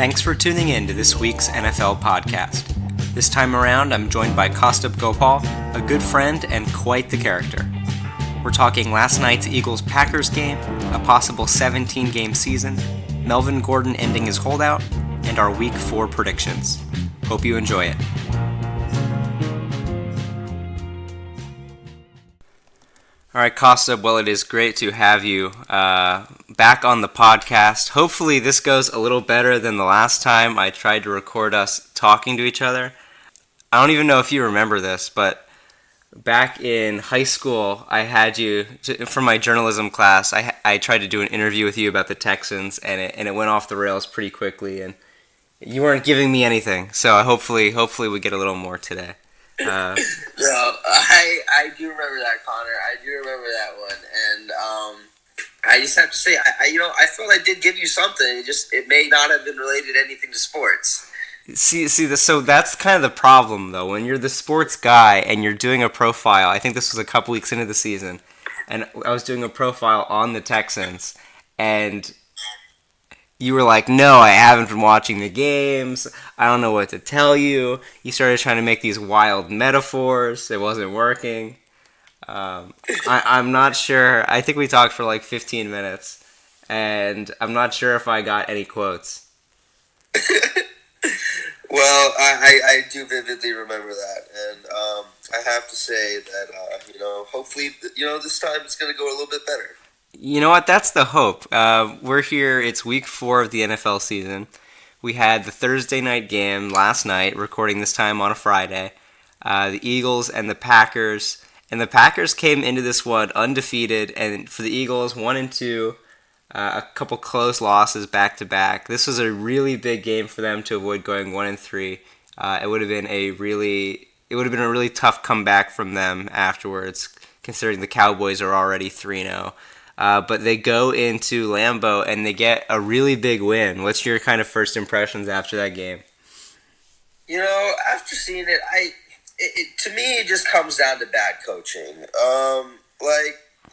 Thanks for tuning in to this week's NFL podcast. This time around, I'm joined by Kaustubh Gopal, a good friend and quite the character. We're talking last night's Eagles-Packers game, a possible 17-game season, Melvin Gordon ending his holdout, and our Week 4 predictions. Hope you enjoy it. All right, Kaustubh, well, it is great to have you back on the podcast. Hopefully this goes a little better than the last time I tried to record us talking to each other. I don't even know if you remember this, but back in high school, I had you, for my journalism class, I tried to do an interview with you about the Texans, and it went off the rails pretty quickly, and you weren't giving me anything, so hopefully we get a little more today. No, I do remember that, Connor. I do remember that one, and I just have to say, I felt I did give you something. It may not have been related to anything to sports. So that's kind of the problem, though. When you're the sports guy and you're doing a profile, I think this was a couple weeks into the season, and I was doing a profile on the Texans, and you were like, no, I haven't been watching the games. I don't know what to tell you. You started trying to make these wild metaphors. It wasn't working. I'm not sure. I think we talked for like 15 minutes, and I'm not sure if I got any quotes. Well, I do vividly remember that, and I have to say that, hopefully, this time it's going to go a little bit better. You know what? That's the hope. We're here. It's week 4 of the NFL season. We had the Thursday night game last night, recording this time on a Friday. The Eagles and the Packers. And the Packers came into this one undefeated. And for the Eagles, 1-2, a couple close losses back-to-back. This was a really big game for them to avoid going 1-3. It would have been a really tough comeback from them afterwards, considering the Cowboys are already 3-0. But they go into Lambeau and they get a really big win. What's your kind of first impressions after that game? After seeing it, to me, it just comes down to bad coaching.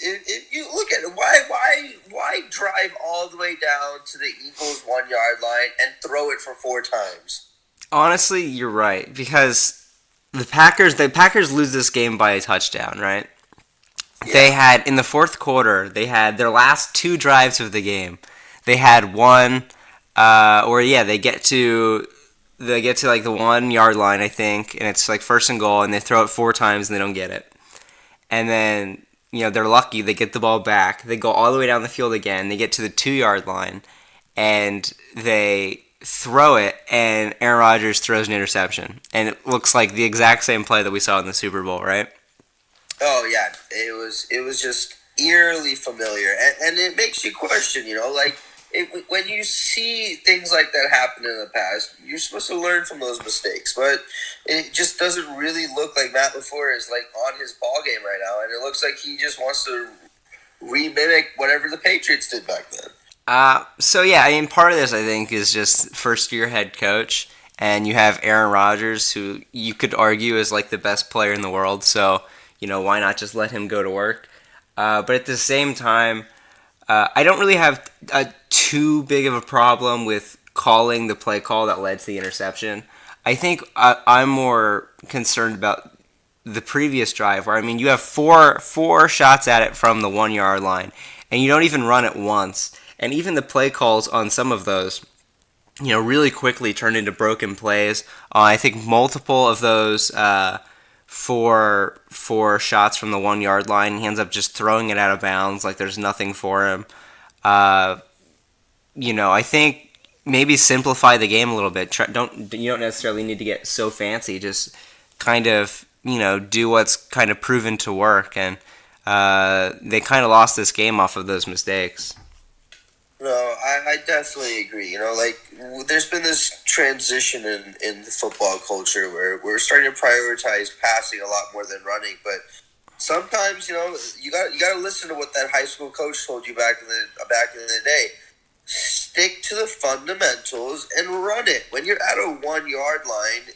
If you look at it, why drive all the way down to the Eagles 1 yard line and throw it for 4 times? Honestly, you're right, because the Packers lose this game by a touchdown, right? Yeah. They had, in the fourth quarter, they had their last 2 drives of the game. They had one, they get to like the 1 yard line, I think, and it's like first and goal, and they throw it 4 times and they don't get it. And then, they're lucky, they get the ball back. They go all the way down the field again. They get to the 2 yard line, and they throw it, and Aaron Rodgers throws an interception. And it looks like the exact same play that we saw in the Super Bowl, right? Oh yeah, it was just eerily familiar, and it makes you question. When you see things like that happen in the past, you're supposed to learn from those mistakes. But it just doesn't really look like Matt LaFleur is like on his ball game right now, and it looks like he just wants to remimic whatever the Patriots did back then. Part of this I think is just first year head coach, and you have Aaron Rodgers, who you could argue is like the best player in the world. So, why not just let him go to work? But at the same time, I don't really have too big of a problem with calling the play call that led to the interception. I think I'm more concerned about the previous drive, where, you have four shots at it from the 1 yard line, and you don't even run it once. And even the play calls on some of those, really quickly turned into broken plays. I think multiple of those four shots from the 1 yard line, he ends up just throwing it out of bounds like there's nothing for him. I think maybe simplify the game a little bit. You don't necessarily need to get so fancy. Just kind of do what's kind of proven to work, and they kind of lost this game off of those mistakes. No, I definitely agree. There's been this transition in the football culture where we're starting to prioritize passing a lot more than running. But sometimes, you got to listen to what that high school coach told you back in the day. Stick to the fundamentals and run it. When you're at a 1 yard line,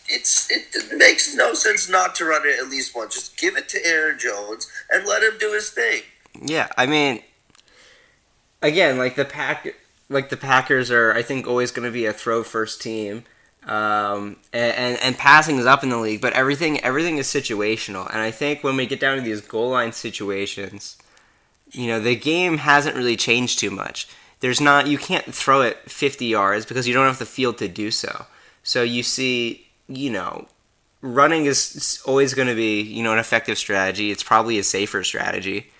it makes no sense not to run it at least once. Just give it to Aaron Jones and let him do his thing. Yeah, again, like the like the Packers are, I think, always going to be a throw first team. And passing is up in the league, but everything is situational. And I think when we get down to these goal line situations, the game hasn't really changed too much. You can't throw it 50 yards because you don't have the field to do so. So you see, running is always going to be, an effective strategy. It's probably a safer strategy.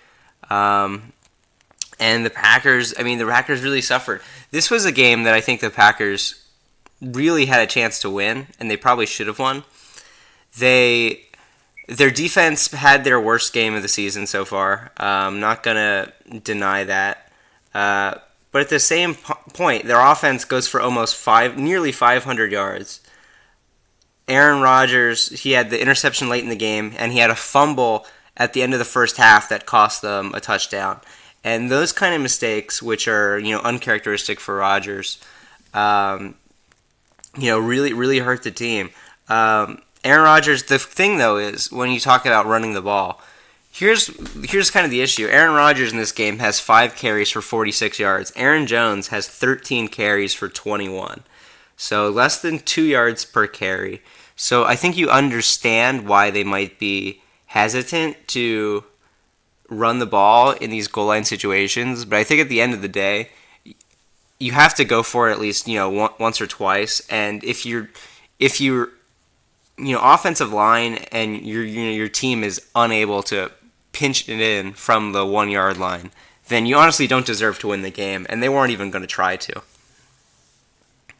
And the Packers really suffered. This was a game that I think the Packers really had a chance to win, and they probably should have won. Their defense had their worst game of the season so far. I'm not going to deny that. But at the same point, their offense goes for nearly 500 yards. Aaron Rodgers, he had the interception late in the game, and he had a fumble at the end of the first half that cost them a touchdown. And those kind of mistakes, which are uncharacteristic for Rodgers, really really hurt the team. Aaron Rodgers. The thing though is when you talk about running the ball, here's kind of the issue. Aaron Rodgers in this game has 5 carries for 46 yards. Aaron Jones has 13 carries for 21, so less than 2 yards per carry. So I think you understand why they might be hesitant to run the ball in these goal line situations, but I think at the end of the day, you have to go for it at least once or twice. And if you're offensive line and your team is unable to pinch it in from the 1 yard line, then you honestly don't deserve to win the game, and they weren't even going to try to.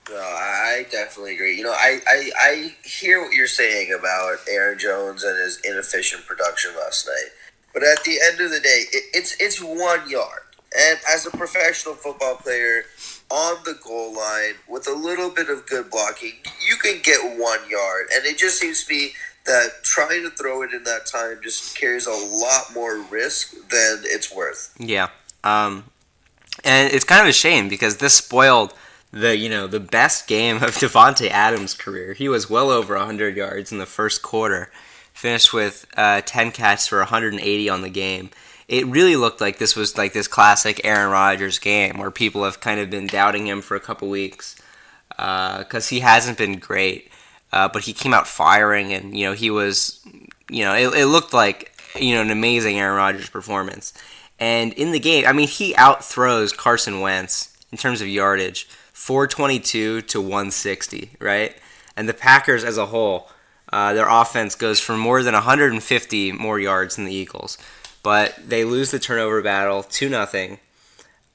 No, I definitely agree. I hear what you're saying about Aaron Jones and his inefficient production last night. But at the end of the day, it's 1 yard. And as a professional football player on the goal line with a little bit of good blocking, you can get 1 yard. And it just seems to be that trying to throw it in that time just carries a lot more risk than it's worth. Yeah. And it's kind of a shame because this spoiled the best game of Davante Adams' career. He was well over 100 yards in the first quarter. Finished with 10 catches for 180 on the game. It really looked like this was like this classic Aaron Rodgers game where people have kind of been doubting him for a couple weeks because he hasn't been great. But he came out firing, and he was, it looked like an amazing Aaron Rodgers performance. And in the game, he outthrows Carson Wentz in terms of yardage, 422 to 160, right? And the Packers as a whole, their offense goes for more than 150 more yards than the Eagles, but they lose the turnover battle 2-0.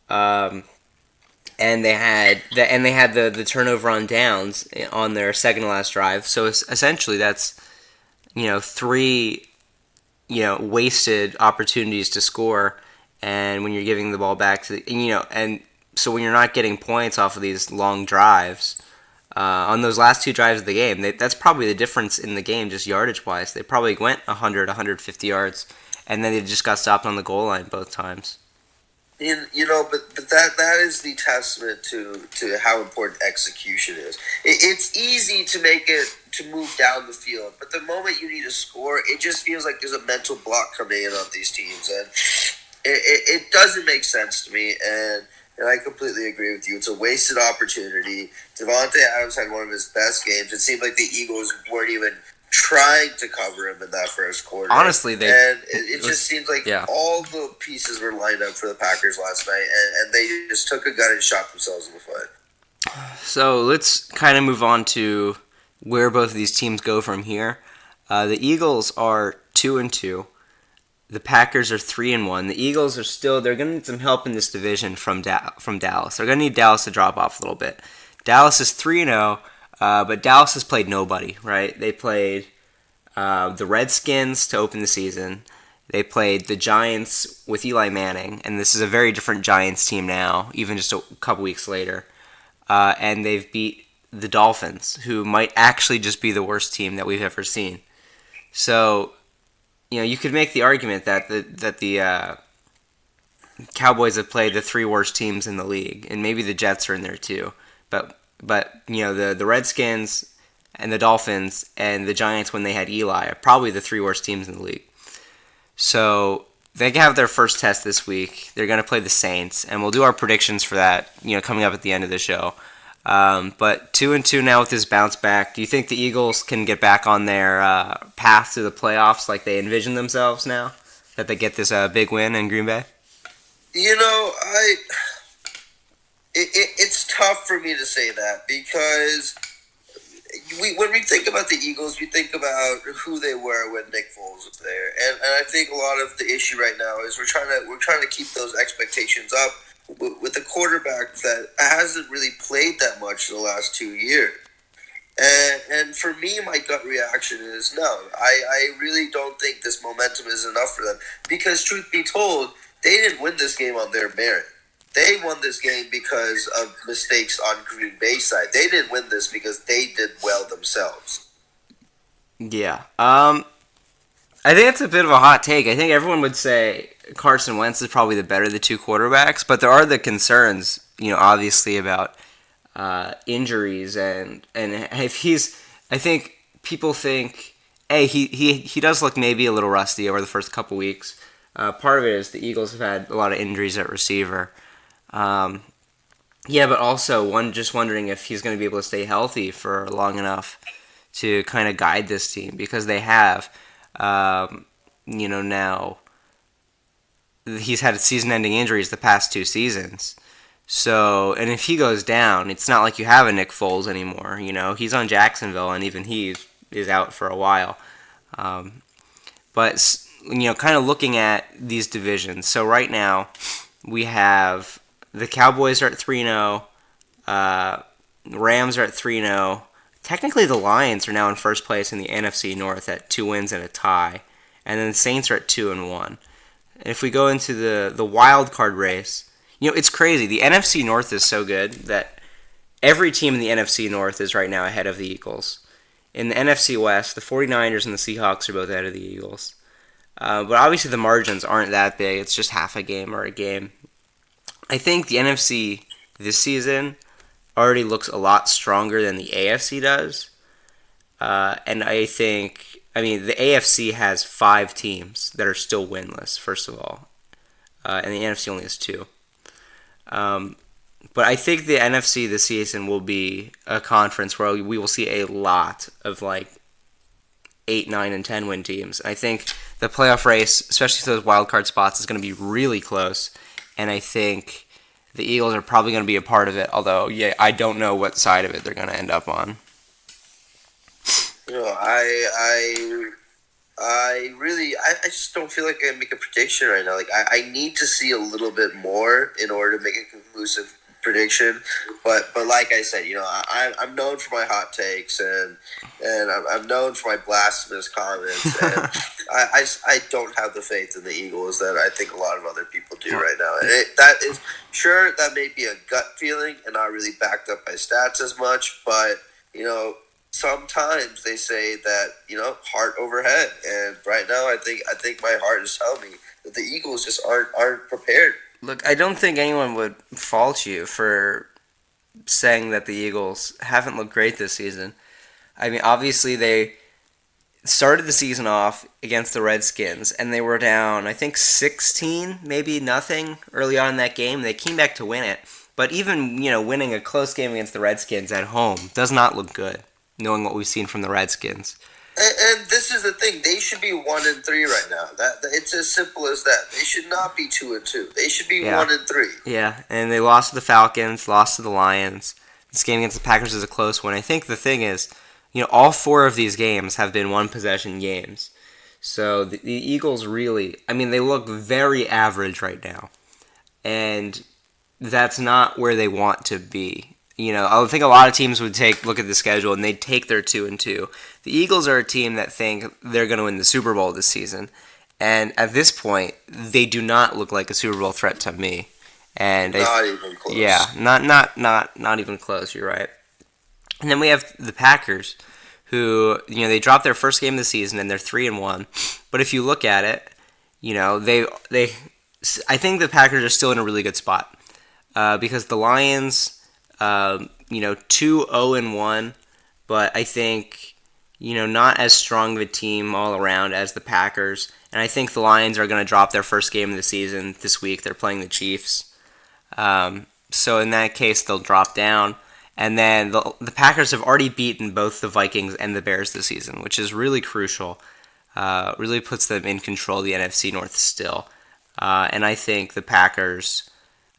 And they had the turnover on downs on their second to last drive. So essentially, that's 3 wasted opportunities to score, and when you're giving the ball back to and so when you're not getting points off of these long drives. On those last 2 drives of the game, that's probably the difference in the game, just yardage-wise. They probably went 100, 150 yards, and then they just got stopped on the goal line both times. But that is the testament to how important execution is. It's easy to move down the field, but the moment you need to score, it just feels like there's a mental block coming in on these teams, and it doesn't make sense to me, and I completely agree with you. It's a wasted opportunity. Davante Adams had one of his best games. It seemed like the Eagles weren't even trying to cover him in that first quarter. Honestly, it just seems like all the pieces were lined up for the Packers last night, and they just took a gun and shot themselves in the foot. So let's kind of move on to where both of these teams go from here. The Eagles are 2-2. The Packers are 3-1. The Eagles are they're going to need some help in this division from Dallas. They're going to need Dallas to drop off a little bit. Dallas is 3-0, but Dallas has played nobody, right? They played the Redskins to open the season. They played the Giants with Eli Manning, and this is a very different Giants team now, even just a couple weeks later. And they've beat the Dolphins, who might actually just be the worst team that we've ever seen. So, you could make the argument that the Cowboys have played the 3 worst teams in the league, and maybe the Jets are in there too. But the Redskins and the Dolphins and the Giants when they had Eli are probably the 3 worst teams in the league. So they have their first test this week. They're going to play the Saints, and we'll do our predictions for that, coming up at the end of the show. But 2-2 now with this bounce back. Do you think the Eagles can get back on their path to the playoffs like they envision themselves now? That they get this big win in Green Bay? It's tough for me to say that because when we think about the Eagles, we think about who they were when Nick Foles was there, and I think a lot of the issue right now is we're trying to keep those expectations up with a quarterback that hasn't really played that much in the last 2 years. And for me, my gut reaction is no. I really don't think this momentum is enough for them because, truth be told, they didn't win this game on their merit. They won this game because of mistakes on Green Bay's side. They didn't win this because they did well themselves. Yeah. I think it's a bit of a hot take. I think everyone would say Carson Wentz is probably the better of the two quarterbacks, but there are the concerns, obviously about injuries and if he's. I think people think, hey, he does look maybe a little rusty over the first couple weeks. Part of it is the Eagles have had a lot of injuries at receiver. But also just wondering if he's going to be able to stay healthy for long enough to kind of guide this team because they have, now he's had season-ending injuries the past 2 seasons. So, and if he goes down, it's not like you have a Nick Foles anymore. He's on Jacksonville, and even he is out for a while. But kind of looking at these divisions. So right now, we have the Cowboys are at 3-0. Rams are at 3-0. Technically, the Lions are now in first place in the NFC North at 2 wins and a tie. And then the Saints are at 2-1. And if we go into the wild card race, it's crazy. The NFC North is so good that every team in the NFC North is right now ahead of the Eagles. In the NFC West, the 49ers and the Seahawks are both ahead of the Eagles. But obviously the margins aren't that big. It's just half a game or a game. I think the NFC this season already looks a lot stronger than the AFC does. And I think, the AFC has 5 teams that are still winless, first of all. And the NFC only has 2. But I think the NFC this season will be a conference where we will see a lot of 8, 9, and 10 win teams. I think the playoff race, especially for those wild card spots, is going to be really close. And I think the Eagles are probably going to be a part of it. Although, I don't know what side of it they're going to end up on. I just don't feel like I can make a prediction right now. I need to see a little bit more in order to make a conclusive prediction. But like I said, I'm known for my hot takes and I'm known for my blasphemous comments. And I don't have the faith in the Eagles that I think a lot of other people do right now. And that may be a gut feeling and not really backed up by stats as much, but sometimes they say that heart over head, and right now I think my heart is telling me that the Eagles just aren't prepared. Look, I don't think anyone would fault you for saying that the Eagles haven't looked great this season. Obviously they started the season off against the Redskins, and they were down, I think 16, maybe nothing early on in that game. They came back to win it, but even winning a close game against the Redskins at home does not look good, knowing what we've seen from the Redskins. And this is the thing. They should be 1-3 right now. That it's as simple as that. They should not be 2-2. They should be 1-3. Yeah, and they lost to the Falcons, lost to the Lions. This game against the Packers is a close one. I think the thing is, all 4 of these games have been one-possession games. So the Eagles really, they look very average right now. And that's not where they want to be. I think a lot of teams would look at the schedule and they'd take their 2-2. The Eagles are a team that think they're going to win the Super Bowl this season, and at this point, they do not look like a Super Bowl threat to me. And not even close. Yeah, not even close. You're right. And then we have the Packers, who they dropped their first game of the season and they're 3-1. But if you look at it, I think the Packers are still in a really good spot because the Lions. 2-0-1, but I think, not as strong of a team all around as the Packers. and I think the Lions are going to drop their first game of the season this week. They're playing the Chiefs. So in that case, they'll drop down. And then the Packers have already beaten both the Vikings and the Bears this season, which is really crucial. Really puts them in control of the NFC North still. And I think the Packers,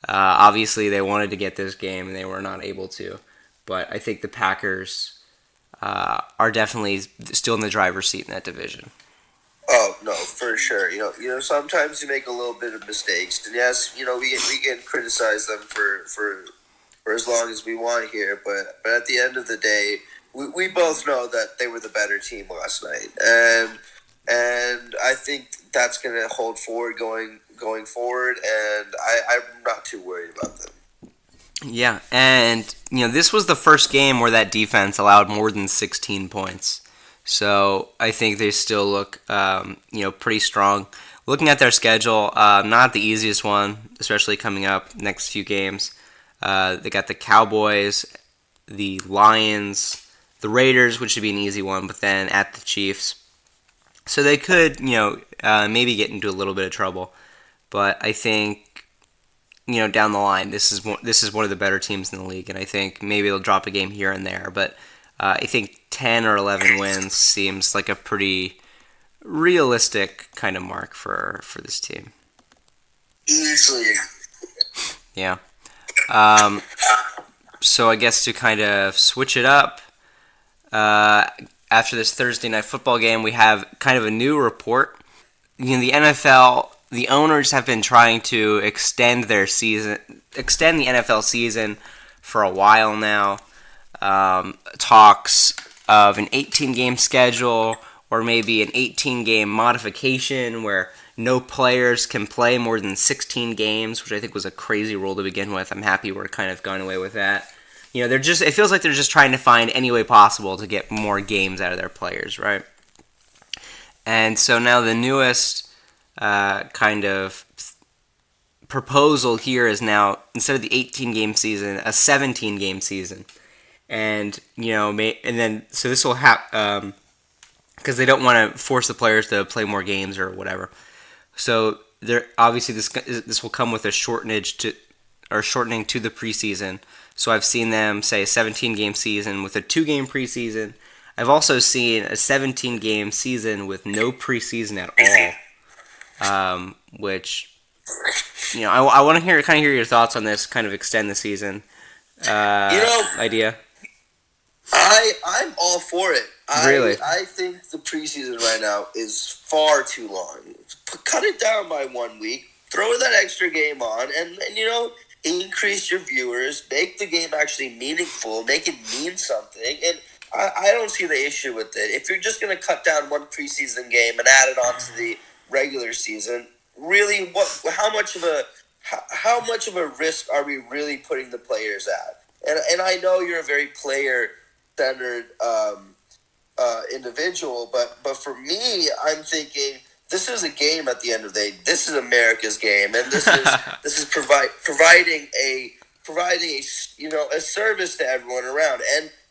obviously they wanted to get this game and they were not able to. But I think the Packers are definitely still in the driver's seat in that division. Oh no, for sure. Sometimes you make a little bit of mistakes, and yes, we can criticize them for as long as we want here, but at the end of the day, we both know that they were the better team last night, and I think that's going to hold forward going forward, and I'm not too worried about them. Yeah, and this was the first game where that defense allowed more than 16 points. So I think they still look, pretty strong. Looking at their schedule, not the easiest one, especially coming up next few games. They got the Cowboys, the Lions, the Raiders, which should be an easy one, but then at the Chiefs. So they could, maybe get into a little bit of trouble. But I think, down the line, this is one of the better teams in the league, and I think maybe they'll drop a game here and there, but I think 10 or 11 wins seems like a pretty realistic kind of mark for this team. Easily. Yeah. So I guess to kind of switch it up, after this Thursday night football game, we have kind of a new report. The NFL, the owners have been trying to extend the NFL season for a while now. Talks of an 18-game schedule or maybe an 18-game modification where no players can play more than 16 games, which I think was a crazy rule to begin with. I'm happy we're kind of going away with that. It feels like they're just trying to find any way possible to get more games out of their players, right? And so now the newest kind of proposal here is now, instead of the 18-game season, a 17-game season. And so this will happen because they don't want to force the players to play more games or whatever. So obviously this will come with a shortening to the preseason. So I've seen them say a 17-game season with a 2-game preseason. I've also seen a 17-game season with no preseason at all, which I want to hear your thoughts on this kind of extend the season idea. I'm all for it. Really? I think the preseason right now is far too long. Cut it down by 1 week. Throw that extra game on, and increase your viewers. Make the game actually meaningful. Make it mean something. And I don't see the issue with it. If you're just going to cut down one preseason game and add it on to the regular season, really, how much of a risk are we really putting the players at? And I know you're a very player-centered individual, but for me, I'm thinking this is a game at the end of the day. This is America's game, and this is providing a service to everyone around,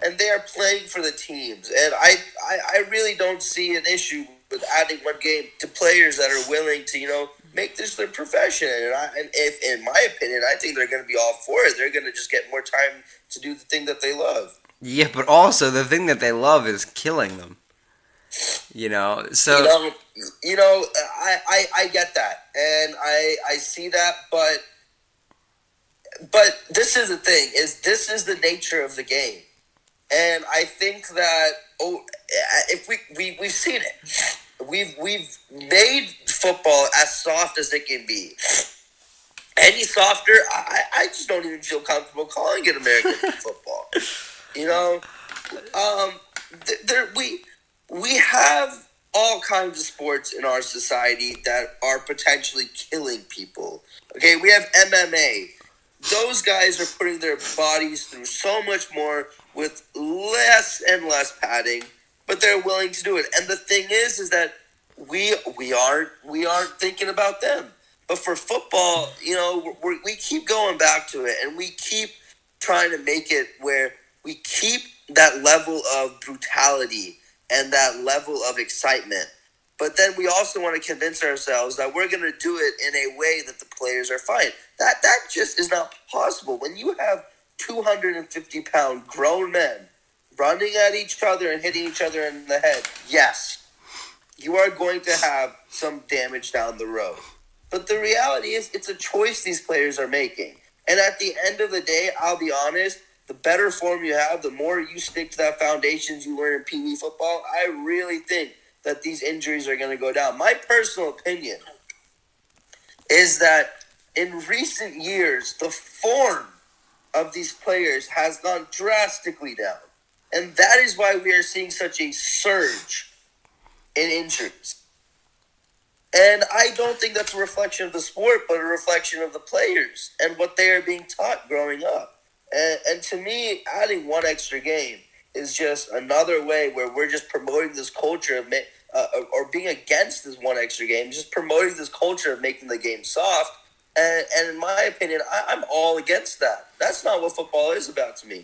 and they are playing for the teams, and I really don't see an issue with adding one game to players that are willing to make this their profession, and if in my opinion, I think they're going to be all for it. They're going to just get more time to do the thing that they love. Yeah, but also the thing that they love is killing them. So I get that, and I see that, but this is the thing: this is the nature of the game, and I think that if we've seen it, we've made football as soft as it can be. Any softer, I just don't even feel comfortable calling it American football. We have all kinds of sports in our society that are potentially killing people. Okay, we have MMA. Those guys are putting their bodies through so much more with less and less padding, but they're willing to do it. And the thing is that we aren't thinking about them. But for football, we keep going back to it, and we keep trying to make it where we keep that level of brutality and that level of excitement. but then we also want to convince ourselves that we're going to do it in a way that the players are fine. That just is not possible. When you have 250-pound grown men running at each other and hitting each other in the head, yes, you are going to have some damage down the road. But the reality is, it's a choice these players are making. And at the end of the day, I'll be honest, the better form you have, the more you stick to that foundations you learn in Pee Wee football, I really think that these injuries are going to go down. My personal opinion is that in recent years, the form of these players has gone drastically down. And that is why we are seeing such a surge in injuries. And I don't think that's a reflection of the sport, but a reflection of the players and what they are being taught growing up. And to me, adding one extra game is just another way where we're just promoting this culture of or being against this one extra game, just promoting this culture of making the game soft. And in my opinion, I'm all against that. That's not what football is about to me.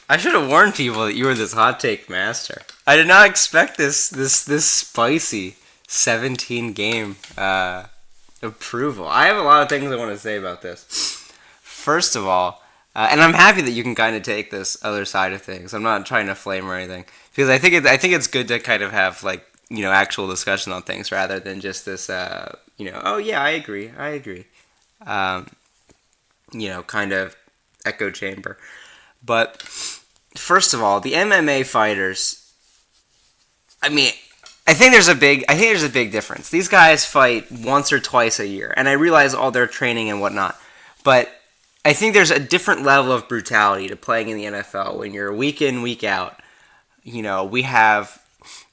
I should have warned people that you were this hot take master. I did not expect this spicy 17-game approval. I have a lot of things I want to say about this. First of all, and I'm happy that you can kind of take this other side of things. I'm not trying to flame or anything, because I think it's good to kind of have, like, actual discussion on things rather than just this oh yeah, I agree, kind of echo chamber. But first of all, the MMA fighters, I think there's a big difference. These guys fight once or twice a year, and I realize all their training and whatnot, but I think there's a different level of brutality to playing in the NFL when you're week in, week out. We have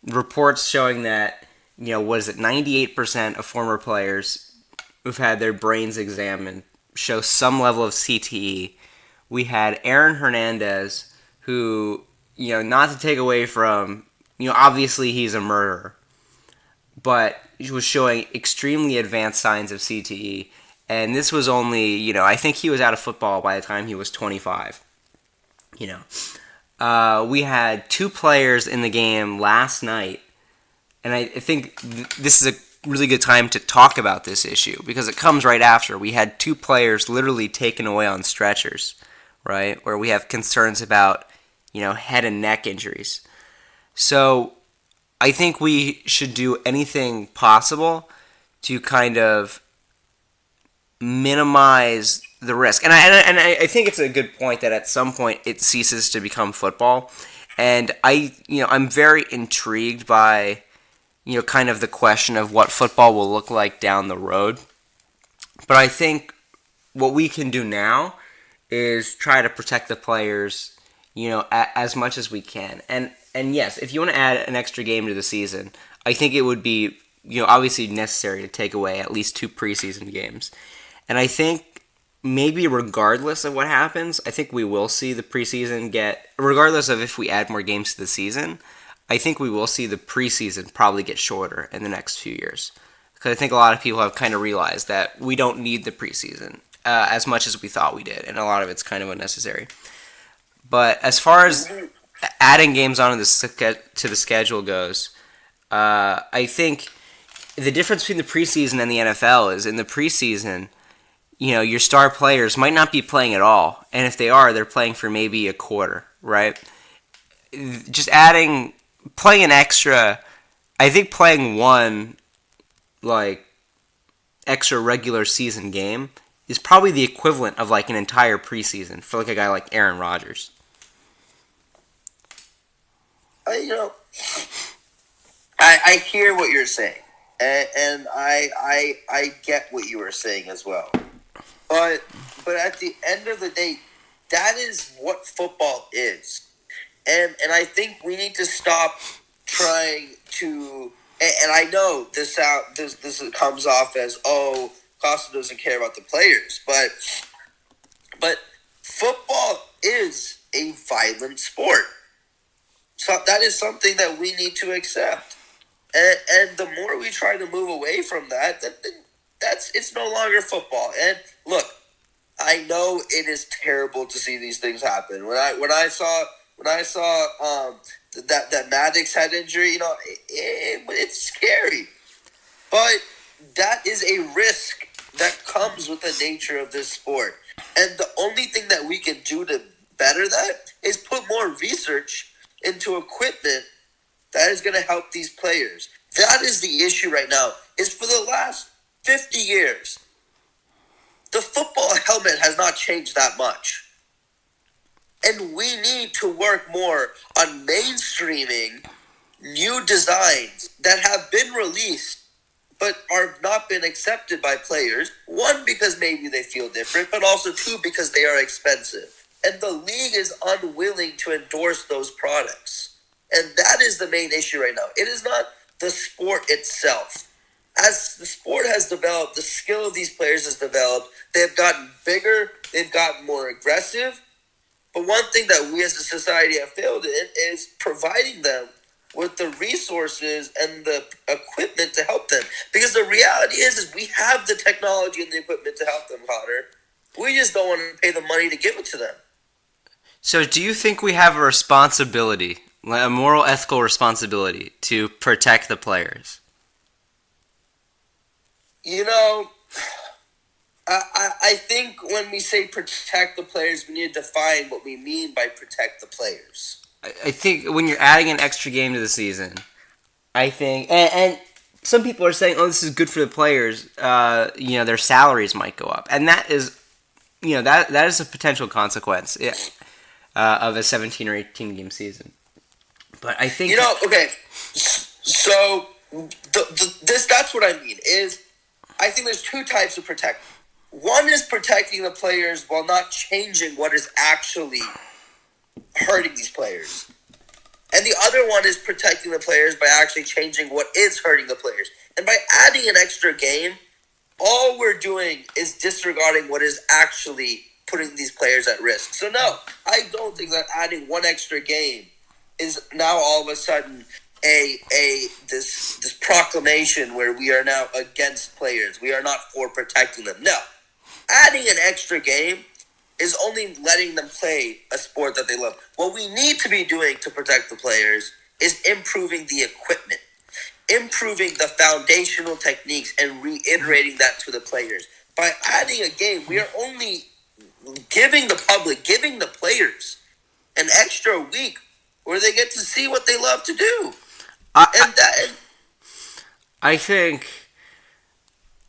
reports showing that, 98% of former players who've had their brains examined show some level of CTE. We had Aaron Hernandez, who, not to take away from, obviously he's a murderer, but he was showing extremely advanced signs of CTE. And this was only, I think he was out of football by the time he was 25. We had two players in the game last night, and I think this is a really good time to talk about this issue because it comes right after. We had two players literally taken away on stretchers, right, where we have concerns about, head and neck injuries. So I think we should do anything possible to kind of minimize the risk. And I think it's a good point that at some point it ceases to become football. And I'm very intrigued by, kind of the question of what football will look like down the road. But I think what we can do now is try to protect the players, as much as we can. And yes, if you want to add an extra game to the season, I think it would be, obviously necessary to take away at least 2 preseason games. And I think maybe regardless of what happens, I think we will see the preseason regardless of if we add more games to the season, I think we will see the preseason probably get shorter in the next few years. Because I think a lot of people have kind of realized that we don't need the preseason as much as we thought we did, and a lot of it's kind of unnecessary. But as far as adding games onto to the schedule goes, I think the difference between the preseason and the NFL is in the preseason, your star players might not be playing at all. And if they are, they're playing for maybe a quarter, right? Just playing an extra, I think playing one, extra regular season game is probably the equivalent of, an entire preseason for, a guy like Aaron Rodgers. I hear what you're saying. And I get what you were saying as well. But at the end of the day, that is what football is. And I think we need to stop trying to, and I know this comes off as, Kaustubh doesn't care about the players, but football is a violent sport. So that is something that we need to accept. And the more we try to move away from that, it's no longer football. And look, I know it is terrible to see these things happen. When I saw that Maddox had injury. It's scary, but that is a risk that comes with the nature of this sport. And the only thing that we can do to better that is put more research into equipment that is going to help these players. That is the issue right now. Is for the last 50 years, the football helmet has not changed that much. And we need to work more on mainstreaming new designs that have been released but are not been accepted by players. One, because maybe they feel different, but also two, because they are expensive. And the league is unwilling to endorse those products. And that is the main issue right now. It is not the sport itself. As the sport has developed, the skill of these players has developed. They've gotten bigger. They've gotten more aggressive. But one thing that we as a society have failed in is providing them with the resources and the equipment to help them. Because the reality is we have the technology and the equipment to help them, Connor. We just don't want to pay the money to give it to them. So do you think we have a responsibility, a moral, ethical responsibility to protect the players? I think when we say protect the players, we need to define what we mean by protect the players. I think when you're adding an extra game to the season, I think, and some people are saying, oh, this is good for the players, their salaries might go up. And that is, that is a potential consequence of a 17 or 18 game season. But I think... okay, so that's what I mean, is I think there's two types of protect. One is protecting the players while not changing what is actually hurting these players. And the other one is protecting the players by actually changing what is hurting the players. And by adding an extra game, all we're doing is disregarding what is actually putting these players at risk. So no, I don't think that adding one extra game is now all of a sudden this proclamation where we are now against players. We are not for protecting them. No. Adding an extra game is only letting them play a sport that they love. What we need to be doing to protect the players is improving the equipment, improving the foundational techniques, and reiterating that to the players. By adding a game, we are only giving the public, giving the players an extra week where they get to see what they love to do. I think...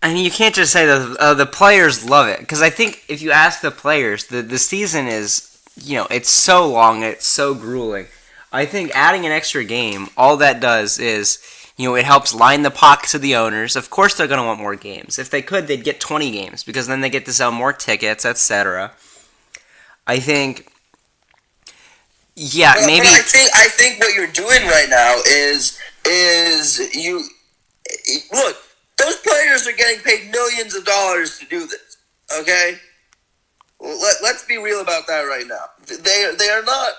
I mean, you can't just say that the players love it. Because I think if you ask the players, the season is, it's so long, it's so grueling. I think adding an extra game, all that does is, it helps line the pockets of the owners. Of course they're going to want more games. If they could, they'd get 20 games. Because then they get to sell more tickets, etc. I think... Yeah, maybe... I think what you're doing right now is you... Look... Those players are getting paid millions of dollars to do this, okay? Well, let's be real about that right now. They are not...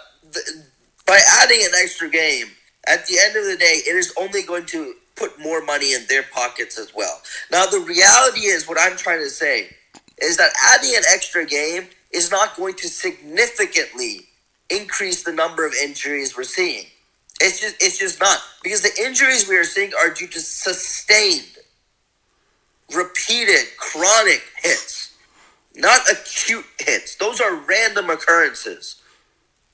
By adding an extra game, at the end of the day, it is only going to put more money in their pockets as well. Now, the reality is, what I'm trying to say, is that adding an extra game is not going to significantly increase the number of injuries we're seeing. It's just not. Because the injuries we are seeing are due to sustained, repeated, chronic hits, not acute hits. Those are random occurrences.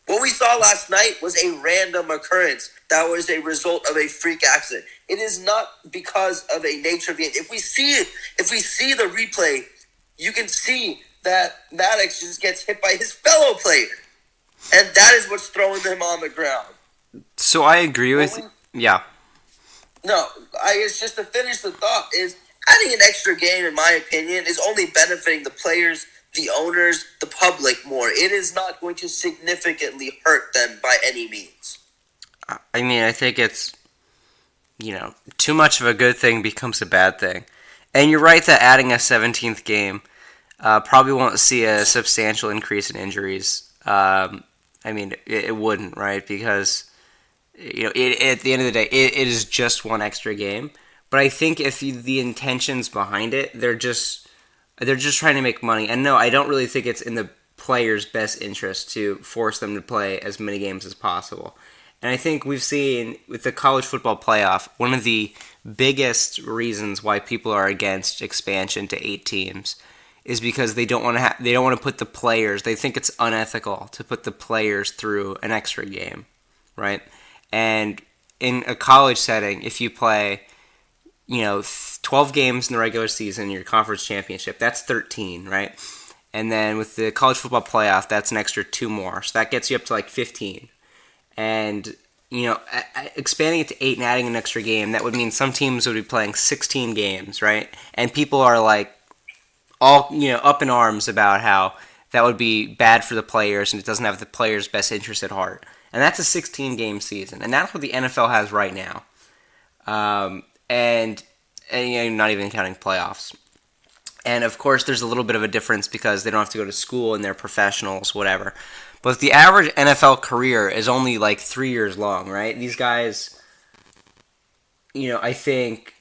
What we saw last night was a random occurrence that was a result of a freak accident. It is not because of a nature of the game. If we see the replay, you can see that Maddox just gets hit by his fellow player, and that is what's throwing him on the ground. So I agree with yeah. No, it's just to finish the thought is. Adding an extra game, in my opinion, is only benefiting the players, the owners, the public more. It is not going to significantly hurt them by any means. I mean, I think it's, too much of a good thing becomes a bad thing. And you're right that adding a 17th game probably won't see a substantial increase in injuries. I mean, it wouldn't, right? Because, at the end of the day, it is just one extra game. But I think if the intentions behind it, they're just trying to make money. And no, I don't really think it's in the players' best interest to force them to play as many games as possible. And I think we've seen with the college football playoff, one of the biggest reasons why people are against expansion to 8 teams is because they don't want to they don't want to put the players. They think it's unethical to put the players through an extra game, right? And in a college setting, if you play, 12 games in the regular season, your conference championship, that's 13, right? And then with the college football playoff, that's an extra 2 more, so that gets you up to like 15. And expanding it to 8 and adding an extra game, that would mean some teams would be playing 16 games, right? And people are like all up in arms about how that would be bad for the players and it doesn't have the players' best interest at heart. And that's a 16-game season, and that's what the NFL has right now. And not even counting playoffs. And of course, there's a little bit of a difference because they don't have to go to school and they're professionals, whatever. But the average NFL career is only like 3 years long, right? These guys, I think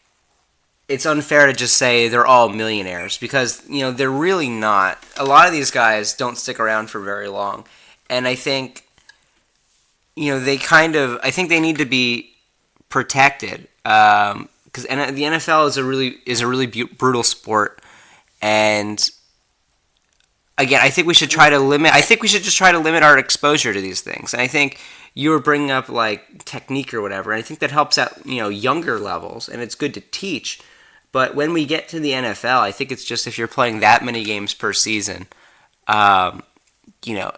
it's unfair to just say they're all millionaires because, they're really not. A lot of these guys don't stick around for very long. And I think, I think they need to be protected because the NFL is a really brutal sport. And again, I think we should try to limit. I think we should just try to limit our exposure to these things. And I think you were bringing up like technique or whatever, and I think that helps out younger levels, and it's good to teach. But when we get to the NFL, I think it's just if you're playing that many games per season, and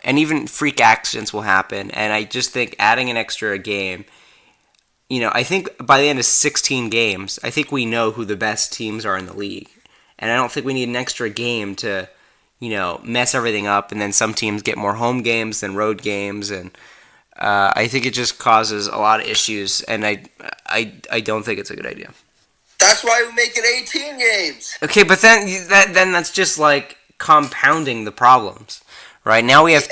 even freak accidents will happen. And I just think adding an extra game, I think by the end of 16 games, I think we know who the best teams are in the league, and I don't think we need an extra game to mess everything up, and then some teams get more home games than road games, and I think it just causes a lot of issues, and I don't think it's a good idea. That's why we make it 18 games. Okay, but then that's just like compounding the problems, right? Now we have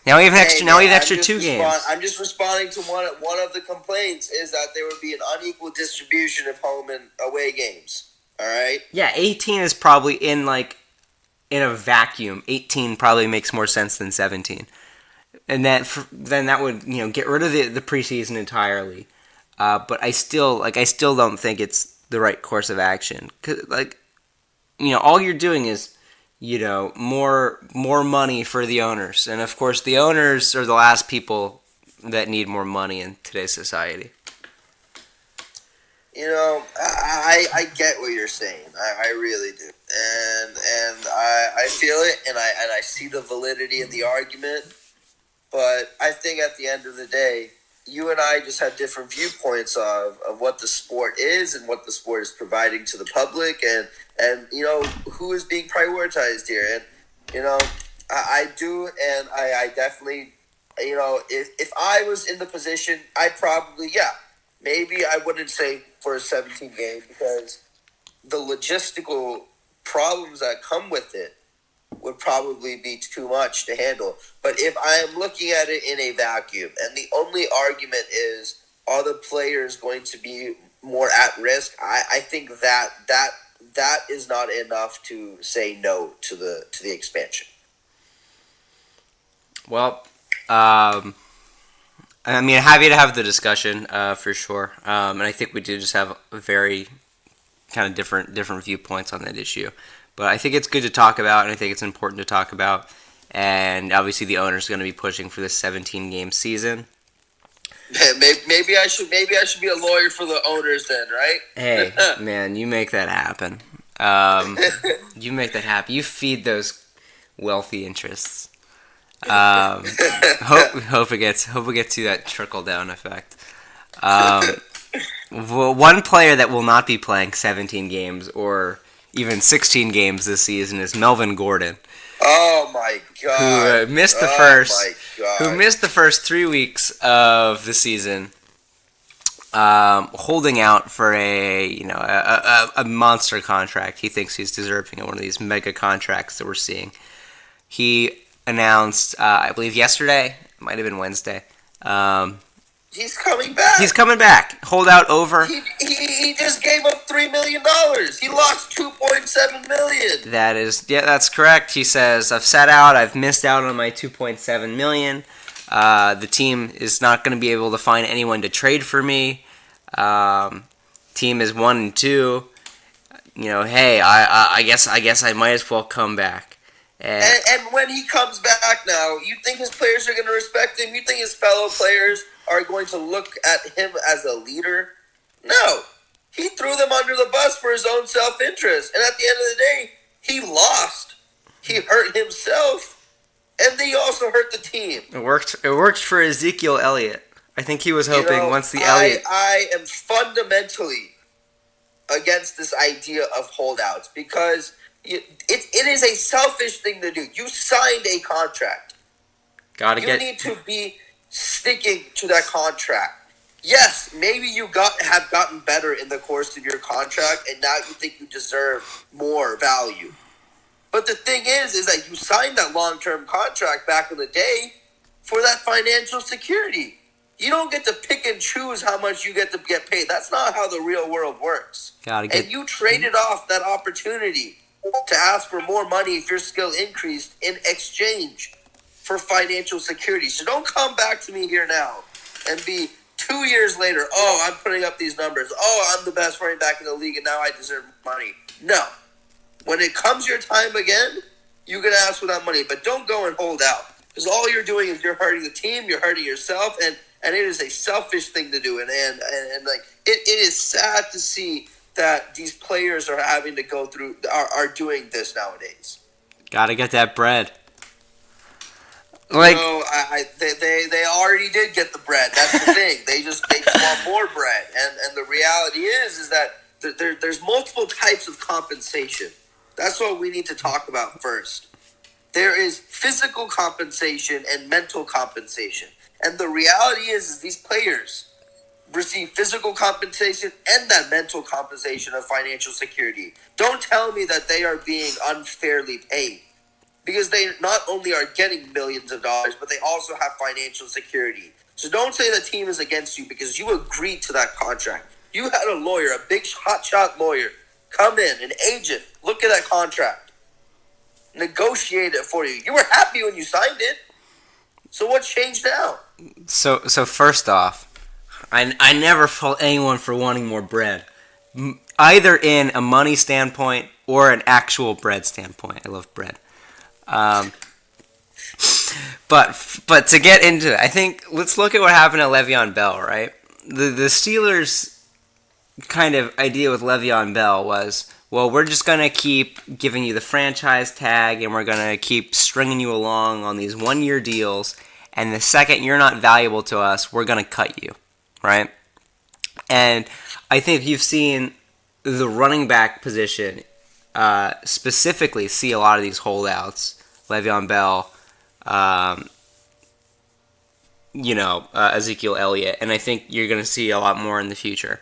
extra 2 games. I'm just responding to one of the complaints is that there would be an unequal distribution of home and away games. All right. Yeah, 18 is probably in a vacuum. 18 probably makes more sense than 17, and then that would get rid of the preseason entirely. But I still don't think it's the right course of action. 'Cause, all you're doing is more money for the owners, and of course the owners are the last people that need more money in today's society. I get what you're saying. I really do, and I feel it, and I see the validity in the argument. But I think at the end of the day, you and I just have different viewpoints of what the sport is and what the sport is providing to the public, and who is being prioritized here. And I do, and I definitely, if I was in the position, I'd probably maybe I wouldn't say for a 17 game because the logistical problems that come with it would probably be too much to handle. But if I am looking at it in a vacuum, and the only argument is, are the players going to be more at risk? I think that is not enough to say no to the expansion. Well, happy to have the discussion for sure, and I think we do just have a very kind of different viewpoints on that issue. But I think it's good to talk about, and I think it's important to talk about. And obviously, the owner's going to be pushing for this 17-game season. Maybe I should be a lawyer for the owners then, right? Hey, man, you make that happen. You make that happen. You feed those wealthy interests. Hope it gets to that trickle down effect. One player that will not be playing 17 games or even 16 games this season is Melvin Gordon. Oh my God! Who missed the first 3 weeks of the season, holding out for a monster contract. He thinks he's deserving of one of these mega contracts that we're seeing. He announced, I believe yesterday, it might have been Wednesday, He's coming back. He's coming back. Holdout over. He just gave up $3 million. He lost $2.7 million. That's correct. He says, I've sat out. I've missed out on my $2.7 million. The team is not going to be able to find anyone to trade for me. Team is 1-2. Hey, I guess I might as well come back. And when he comes back now, you think his players are going to respect him? You think his fellow players are going to look at him as a leader? No. He threw them under the bus for his own self-interest. And at the end of the day, he lost. He hurt himself. And they also hurt the team. It worked for Ezekiel Elliott. I think he was hoping once the Elliott... I am fundamentally against this idea of holdouts because it is a selfish thing to do. You signed a contract. You need to be sticking to that contract. Yes, maybe you have gotten better in the course of your contract, and now you think you deserve more value. But the thing is that you signed that long-term contract back in the day for that financial security. You don't get to pick and choose how much you get to get paid. That's not how the real world works. And you traded off that opportunity to ask for more money if your skill increased in exchange for financial security. So don't come back to me here now and be 2 years later, I'm putting up these numbers. I'm the best running back in the league and now I deserve money. No. When it comes your time again, you can ask for that money. But don't go and hold out. Because all you're doing is you're hurting the team, you're hurting yourself, and it is a selfish thing to do. And it is sad to see that these players are having to go through, are doing this nowadays. Gotta get that bread. They already did get the bread. That's the thing. They just want more bread. And the reality is that there's multiple types of compensation. That's what we need to talk about first. There is physical compensation and mental compensation. And the reality is these players receive physical compensation and that mental compensation of financial security. Don't tell me that they are being unfairly paid. Because they not only are getting millions of dollars, but they also have financial security. So don't say the team is against you because you agreed to that contract. You had a lawyer, a big hotshot lawyer, come in, an agent, look at that contract, negotiate it for you. You were happy when you signed it. So what's changed now? So first off, I never fault anyone for wanting more bread, either in a money standpoint or an actual bread standpoint. I love bread. But to get into it, I think let's look at what happened to Le'Veon Bell, right? The Steelers' kind of idea with Le'Veon Bell was, well, we're just going to keep giving you the franchise tag and we're going to keep stringing you along on these one-year deals, and the second you're not valuable to us, we're going to cut you, right? And I think you've seen the running back position specifically see a lot of these holdouts. Le'Veon Bell, Ezekiel Elliott, and I think you're going to see a lot more in the future.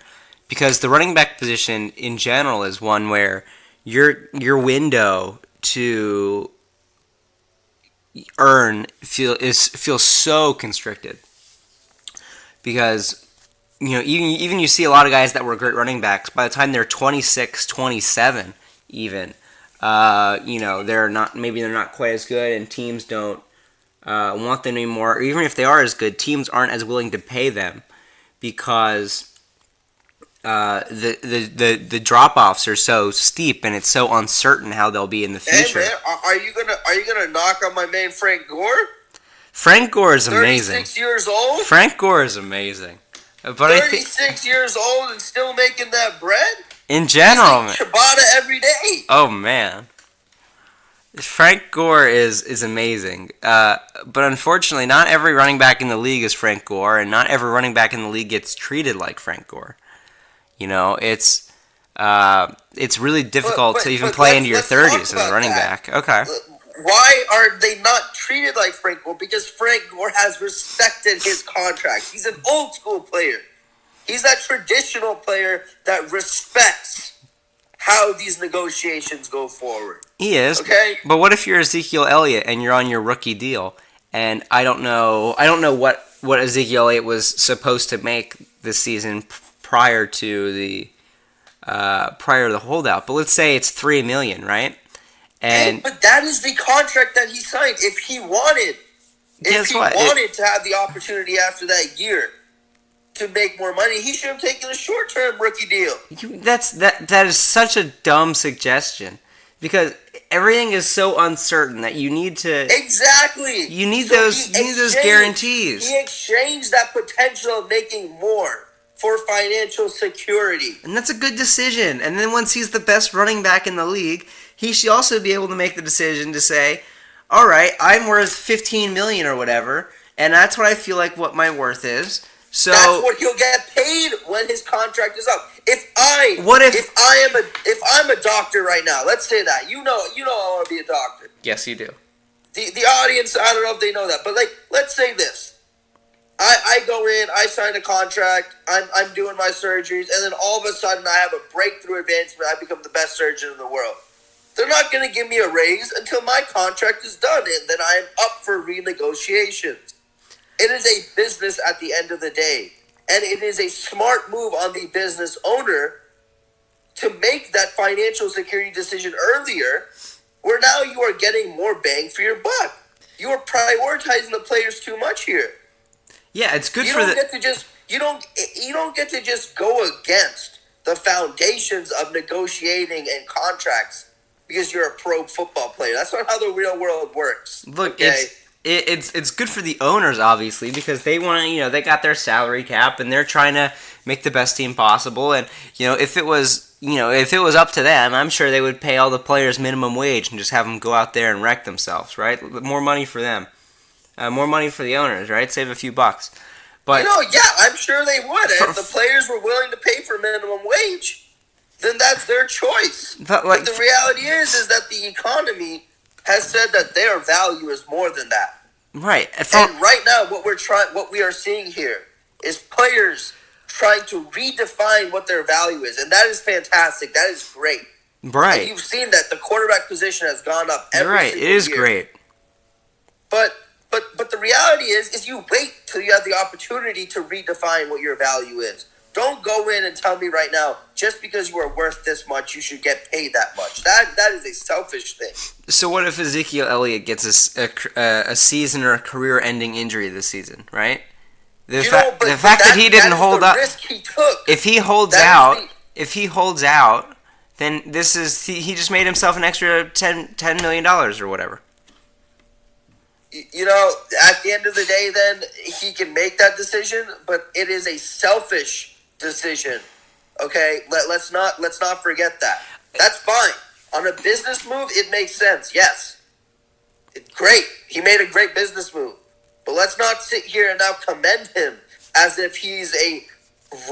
Because the running back position in general is one where your window to earn feels so constricted. Because even you see a lot of guys that were great running backs, by the time they're 26, 27 even, they're not quite as good, and teams don't want them anymore. Or even if they are as good, teams aren't as willing to pay them because the drop offs are so steep and it's so uncertain how they'll be in the future. Hey man, are you gonna knock on my man Frank Gore? Frank Gore is amazing. 36 years old. Frank Gore is amazing. But 36 years old and still making that bread. In general, man. Ciabatta every day. Oh man, Frank Gore is amazing. But unfortunately, not every running back in the league is Frank Gore, and not every running back in the league gets treated like Frank Gore. It's really difficult to even play into your 30s as a running back. Okay. Why are they not treated like Frank Gore? Because Frank Gore has respected his contract. He's an old school player. He's that traditional player that respects how these negotiations go forward. He is. Okay. But what if you're Ezekiel Elliott and you're on your rookie deal? And I don't know what what Ezekiel Elliott was supposed to make this season prior to the holdout. But let's say it's $3 million, right? And but that is the contract that he signed. If he wanted to have the opportunity after that year to make more money, he should have taken a short-term rookie deal. That is such a dumb suggestion, because everything is so uncertain that you need to You need those guarantees. He exchanged that potential of making more for financial security, and that's a good decision. And then once he's the best running back in the league, he should also be able to make the decision to say, all right, I'm worth $15 million or whatever, and that's what I feel like what my worth is. So that's what he'll get paid when his contract is up. If I'm a doctor right now, let's say that you know I want to be a doctor. Yes, you do. The audience, I don't know if they know that, but let's say this. I go in, I sign a contract, I'm doing my surgeries, and then all of a sudden I have a breakthrough advancement. I become the best surgeon in the world. They're not going to give me a raise until my contract is done, and then I'm up for renegotiations. It is a business at the end of the day, and it is a smart move on the business owner to make that financial security decision earlier, where now you are getting more bang for your buck. You are prioritizing the players too much here. Yeah, it's good you don't get to just go against the foundations of negotiating and contracts because you're a pro football player. That's not how the real world works. Look, okay? It's good for the owners, obviously, because they want to, they got their salary cap and they're trying to make the best team possible. And if it was up to them, I'm sure they would pay all the players minimum wage and just have them go out there and wreck themselves, right? More money for them. More money for the owners, right? Save a few bucks. But I'm sure they would. If the players were willing to pay for minimum wage, then that's their choice. But the reality is that the economy has said that their value is more than that. Right. And right now, what we are seeing here is players trying to redefine what their value is, and that is fantastic. That is great. Right. And you've seen that the quarterback position has gone up every single year. It is great. But the reality is you wait till you have the opportunity to redefine what your value is. Don't go in and tell me right now, just because you are worth this much, you should get paid that much. That is a selfish thing. So what if Ezekiel Elliott gets a season or a career-ending injury this season, right? The fact that he didn't hold up, risk he took. If he holds out, then he just made himself an extra $10 million or whatever. At the end of the day, then he can make that decision, but it is a selfish decision. Okay, let's not forget that. That's fine. On a business move, it makes sense. Yes, it's great. He made a great business move, but let's not sit here and now commend him as if he's a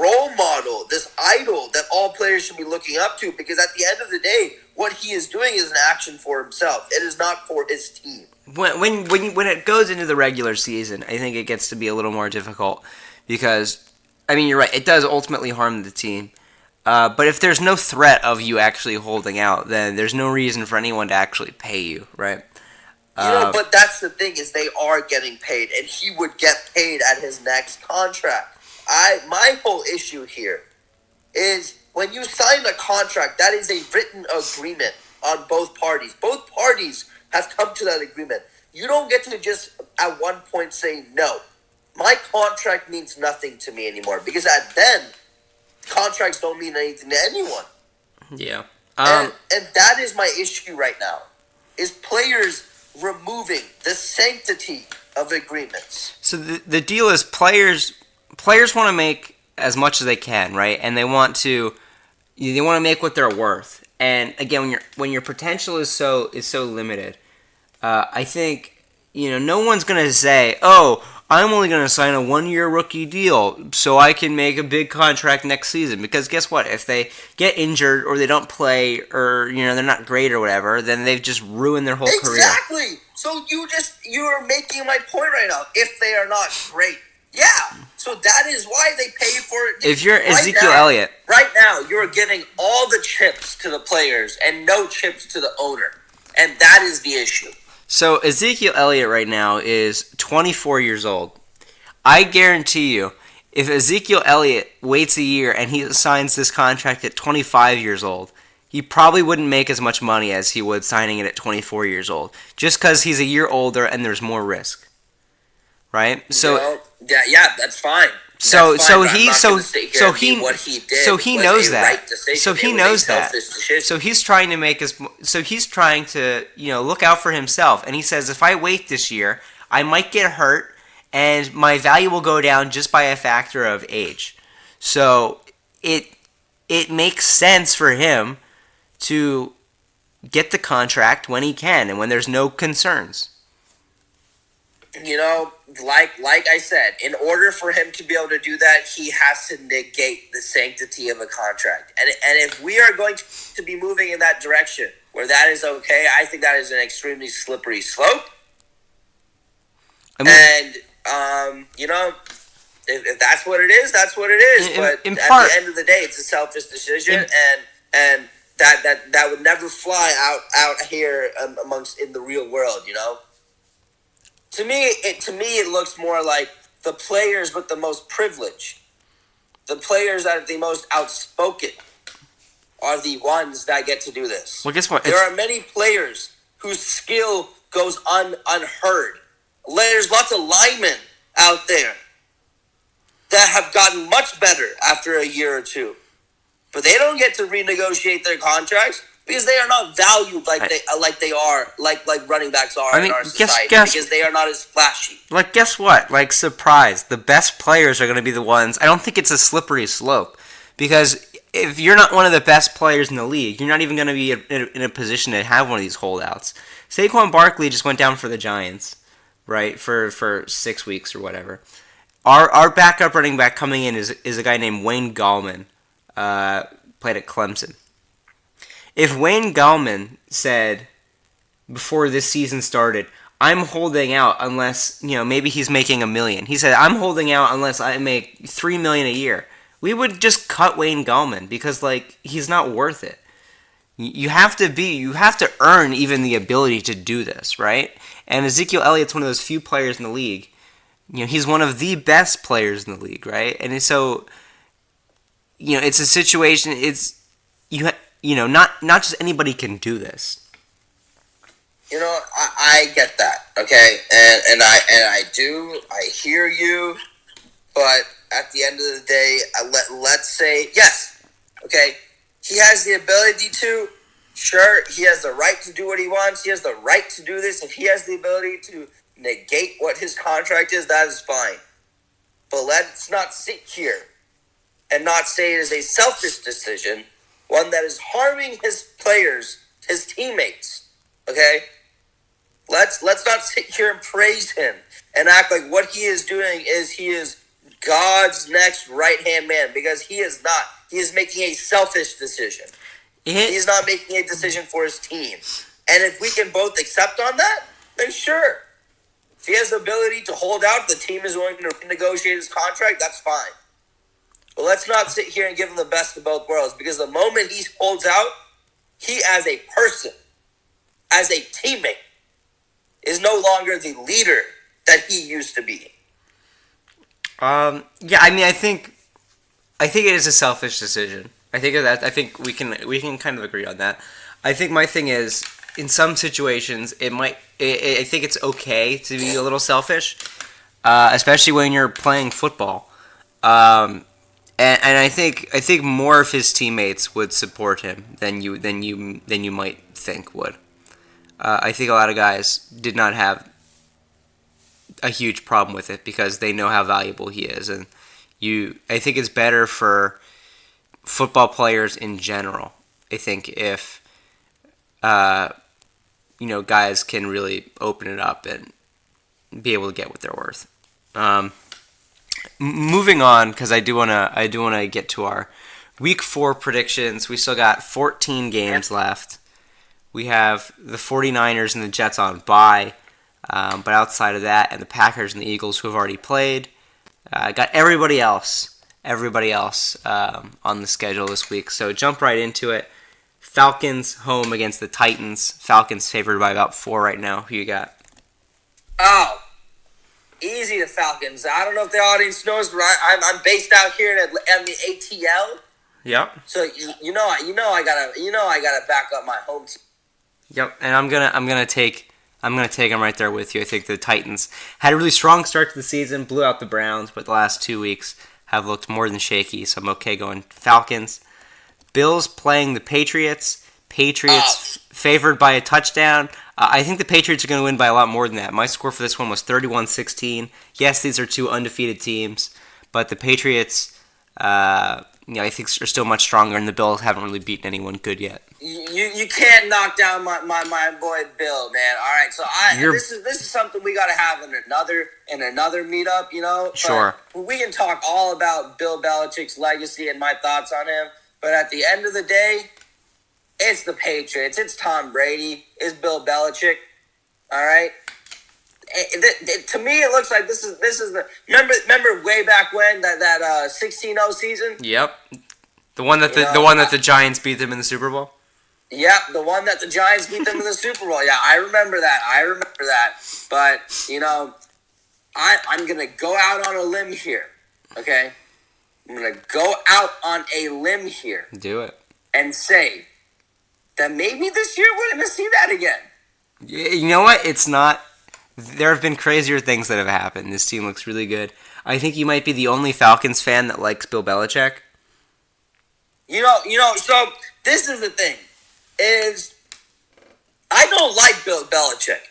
role model, this idol that all players should be looking up to. Because at the end of the day, what he is doing is an action for himself. It is not for his team. When it goes into the regular season, I think it gets to be a little more difficult because, you're right, it does ultimately harm the team. But if there's no threat of you actually holding out, then there's no reason for anyone to actually pay you, right? But that's the thing, is they are getting paid, and he would get paid at his next contract. My whole issue here is when you sign a contract, that is a written agreement on both parties. Both parties have come to that agreement. You don't get to just at one point say, no, my contract means nothing to me anymore. Because then, contracts don't mean anything to anyone. Yeah. And that is my issue right now, is players removing the sanctity of agreements. So the deal is players want to make as much as they can, right? And they want to make what they're worth. And again, when your potential is so limited, I think no one's gonna say, "Oh, I'm only gonna sign a 1-year rookie deal so I can make a big contract next season." Because guess what? If they get injured or they don't play or they're not great or whatever, then they've just ruined their whole career. Exactly. So you're making my point right now. If they are not great, yeah. So that is why they pay for it. If you're Ezekiel Elliott, right now you're giving all the chips to the players and no chips to the owner, and that is the issue. So Ezekiel Elliott right now is 24 years old. I guarantee you, if Ezekiel Elliott waits a year and he signs this contract at 25 years old, he probably wouldn't make as much money as he would signing it at 24 years old, just because he's a year older and there's more risk, right? So that's fine. So That's fine, so but I'm he not so gonna sit here so and be he what he did so he was knows a that. right decision. So he It was a knows that. selfish decision. So he's trying to make his. So he's trying to look out for himself, and he says, if I wait this year, I might get hurt, and my value will go down just by a factor of age. So it makes sense for him to get the contract when he can and when there's no concerns. Like I said, in order for him to be able to do that, he has to negate the sanctity of a contract. And if we are going to be moving in that direction where that is okay, I think that is an extremely slippery slope. If that's what it is, that's what it is. But at the end of the day, it's a selfish decision, and that would never fly out here in the real world. To me, it looks more like the players with the most privilege, the players that are the most outspoken, are the ones that get to do this. Well, guess what? There are many players whose skill goes unheard. There's lots of linemen out there that have gotten much better after a year or two, but they don't get to renegotiate their contracts because they are not valued like running backs are in our society, because they are not as flashy. Like, guess what? Like, surprise, the best players are going to be the ones. I don't think it's a slippery slope, because if you're not one of the best players in the league, you're not even going to be in a position to have one of these holdouts. Saquon Barkley just went down for the Giants, right, for 6 weeks or whatever. Our backup running back coming in is a guy named Wayne Gallman, played at Clemson. If Wayne Gallman said before this season started, I'm holding out unless, maybe he's making $1 million. He said, I'm holding out unless I make $3 million a year. We would just cut Wayne Gallman because, he's not worth it. You have to earn even the ability to do this, right? And Ezekiel Elliott's one of those few players in the league. He's one of the best players in the league, right? And so, it's a situation. Not just anybody can do this. I get that, okay, and I hear you, but at the end of the day, let's say yes, okay, he has the ability to. Sure, he has the right to do what he wants. He has the right to do this. If he has the ability to negate what his contract is, that is fine. But let's not sit here and not say it is a selfish decision, one that is harming his players, his teammates. Okay? Let's not sit here and praise him and act like what he is doing is he is God's next right-hand man, because he is not. He is making a selfish decision. He's not making a decision for his team. And if we can both accept on that, then sure. If he has the ability to hold out, the team is willing to negotiate his contract, that's fine. But let's not sit here and give him the best of both worlds, because the moment he holds out, he as a person, as a teammate, is no longer the leader that he used to be. I think it is a selfish decision. I think we can kind of agree on that. I think my thing is, in some situations, I think it's okay to be a little selfish, especially when you're playing football. And I think more of his teammates would support him than you might think would. I think a lot of guys did not have a huge problem with it because they know how valuable he is, and I think it's better for football players in general. I think if guys can really open it up and be able to get what they're worth. Moving on, because I do wanna get to our Week 4 predictions. We still got 14 games left. We have the 49ers and the Jets on bye, but outside of that, and the Packers and the Eagles who have already played, got everybody else on the schedule this week. So jump right into it. Falcons home against the Titans. Falcons favored by about 4 right now. Who you got? Oh, easy. easy, the Falcons. I don't know if the audience knows, but I'm based out here in the ATL. Yep. So you know I gotta back up my home team. Yep. And I'm gonna take them right there with you. I think the Titans had a really strong start to the season, blew out the Browns, but the last 2 weeks have looked more than shaky. So I'm okay going Falcons. Bills playing the Patriots. Patriots favored by a touchdown. I think the Patriots are going to win by a lot more than that. My score for this one was 31-16. Yes, these are two undefeated teams, but the Patriots, I think are still much stronger, and the Bills haven't really beaten anyone good yet. You can't knock down my boy Bill, man. All right, so this is something we got to have in another meetup, you know. Sure. But we can talk all about Bill Belichick's legacy and my thoughts on him, but at the end of the day, it's the Patriots. It's Tom Brady. It's Bill Belichick. All right. To me, it looks like this is the remember way back when that 16-0 season. Yep. The one that the Giants beat them in the Super Bowl. Yep, the one that the Giants beat them in the Super Bowl. Yeah, I remember that. But I'm gonna go out on a limb here. Okay, I'm gonna go out on a limb here. Do it. And say that maybe this year we're going to see that again. You know what? It's not. There have been crazier things that have happened. This team looks really good. I think you might be the only Falcons fan that likes Bill Belichick. You know. So this is the thing: is I don't like Bill Belichick.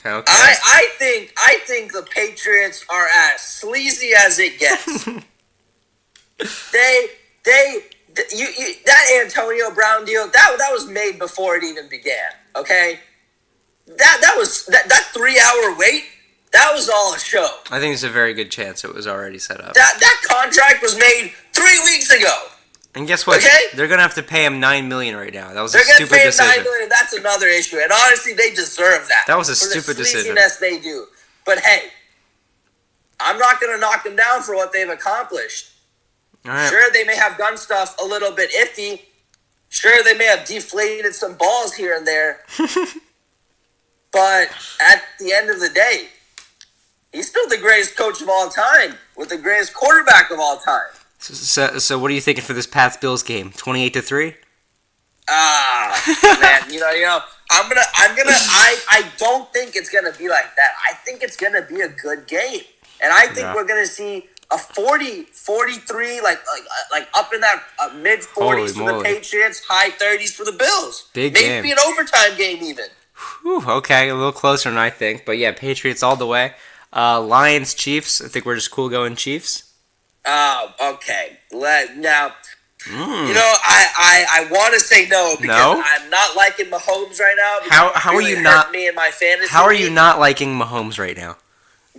Okay. I think the Patriots are as sleazy as it gets. That Antonio Brown deal, that was made before it even began. Okay, that 3-hour wait, that was all a show. I think there's a very good chance it was already set up. That contract was made 3 weeks ago. And guess what? Okay? They're gonna have to pay him $9 million right now. That was a stupid decision. They're gonna pay him $9 million. That's another issue, and honestly, they deserve that. That was a stupid decision. For the sleaziness they do. But hey, I'm not gonna knock them down for what they've accomplished. Right. Sure, they may have done stuff a little bit iffy. Sure, they may have deflated some balls here and there. But at the end of the day, he's still the greatest coach of all time with the greatest quarterback of all time. So what are you thinking for this Pats-Bills game? 28-3? Man, you know, I don't think it's gonna be like that. I think it's gonna be a good game, and I think we're gonna see a 40-43, like up in that mid 40s for the Patriots, high 30s for the Bills. Maybe game. An overtime game even. Whew, okay, a little closer than I think, but yeah, Patriots all the way. Lions, Chiefs. I think we're just cool going Chiefs. Oh, okay. Now, you know, I want to say no because I'm not liking Mahomes right now. How are you not? Me and my fantasy. How are you not liking Mahomes right now?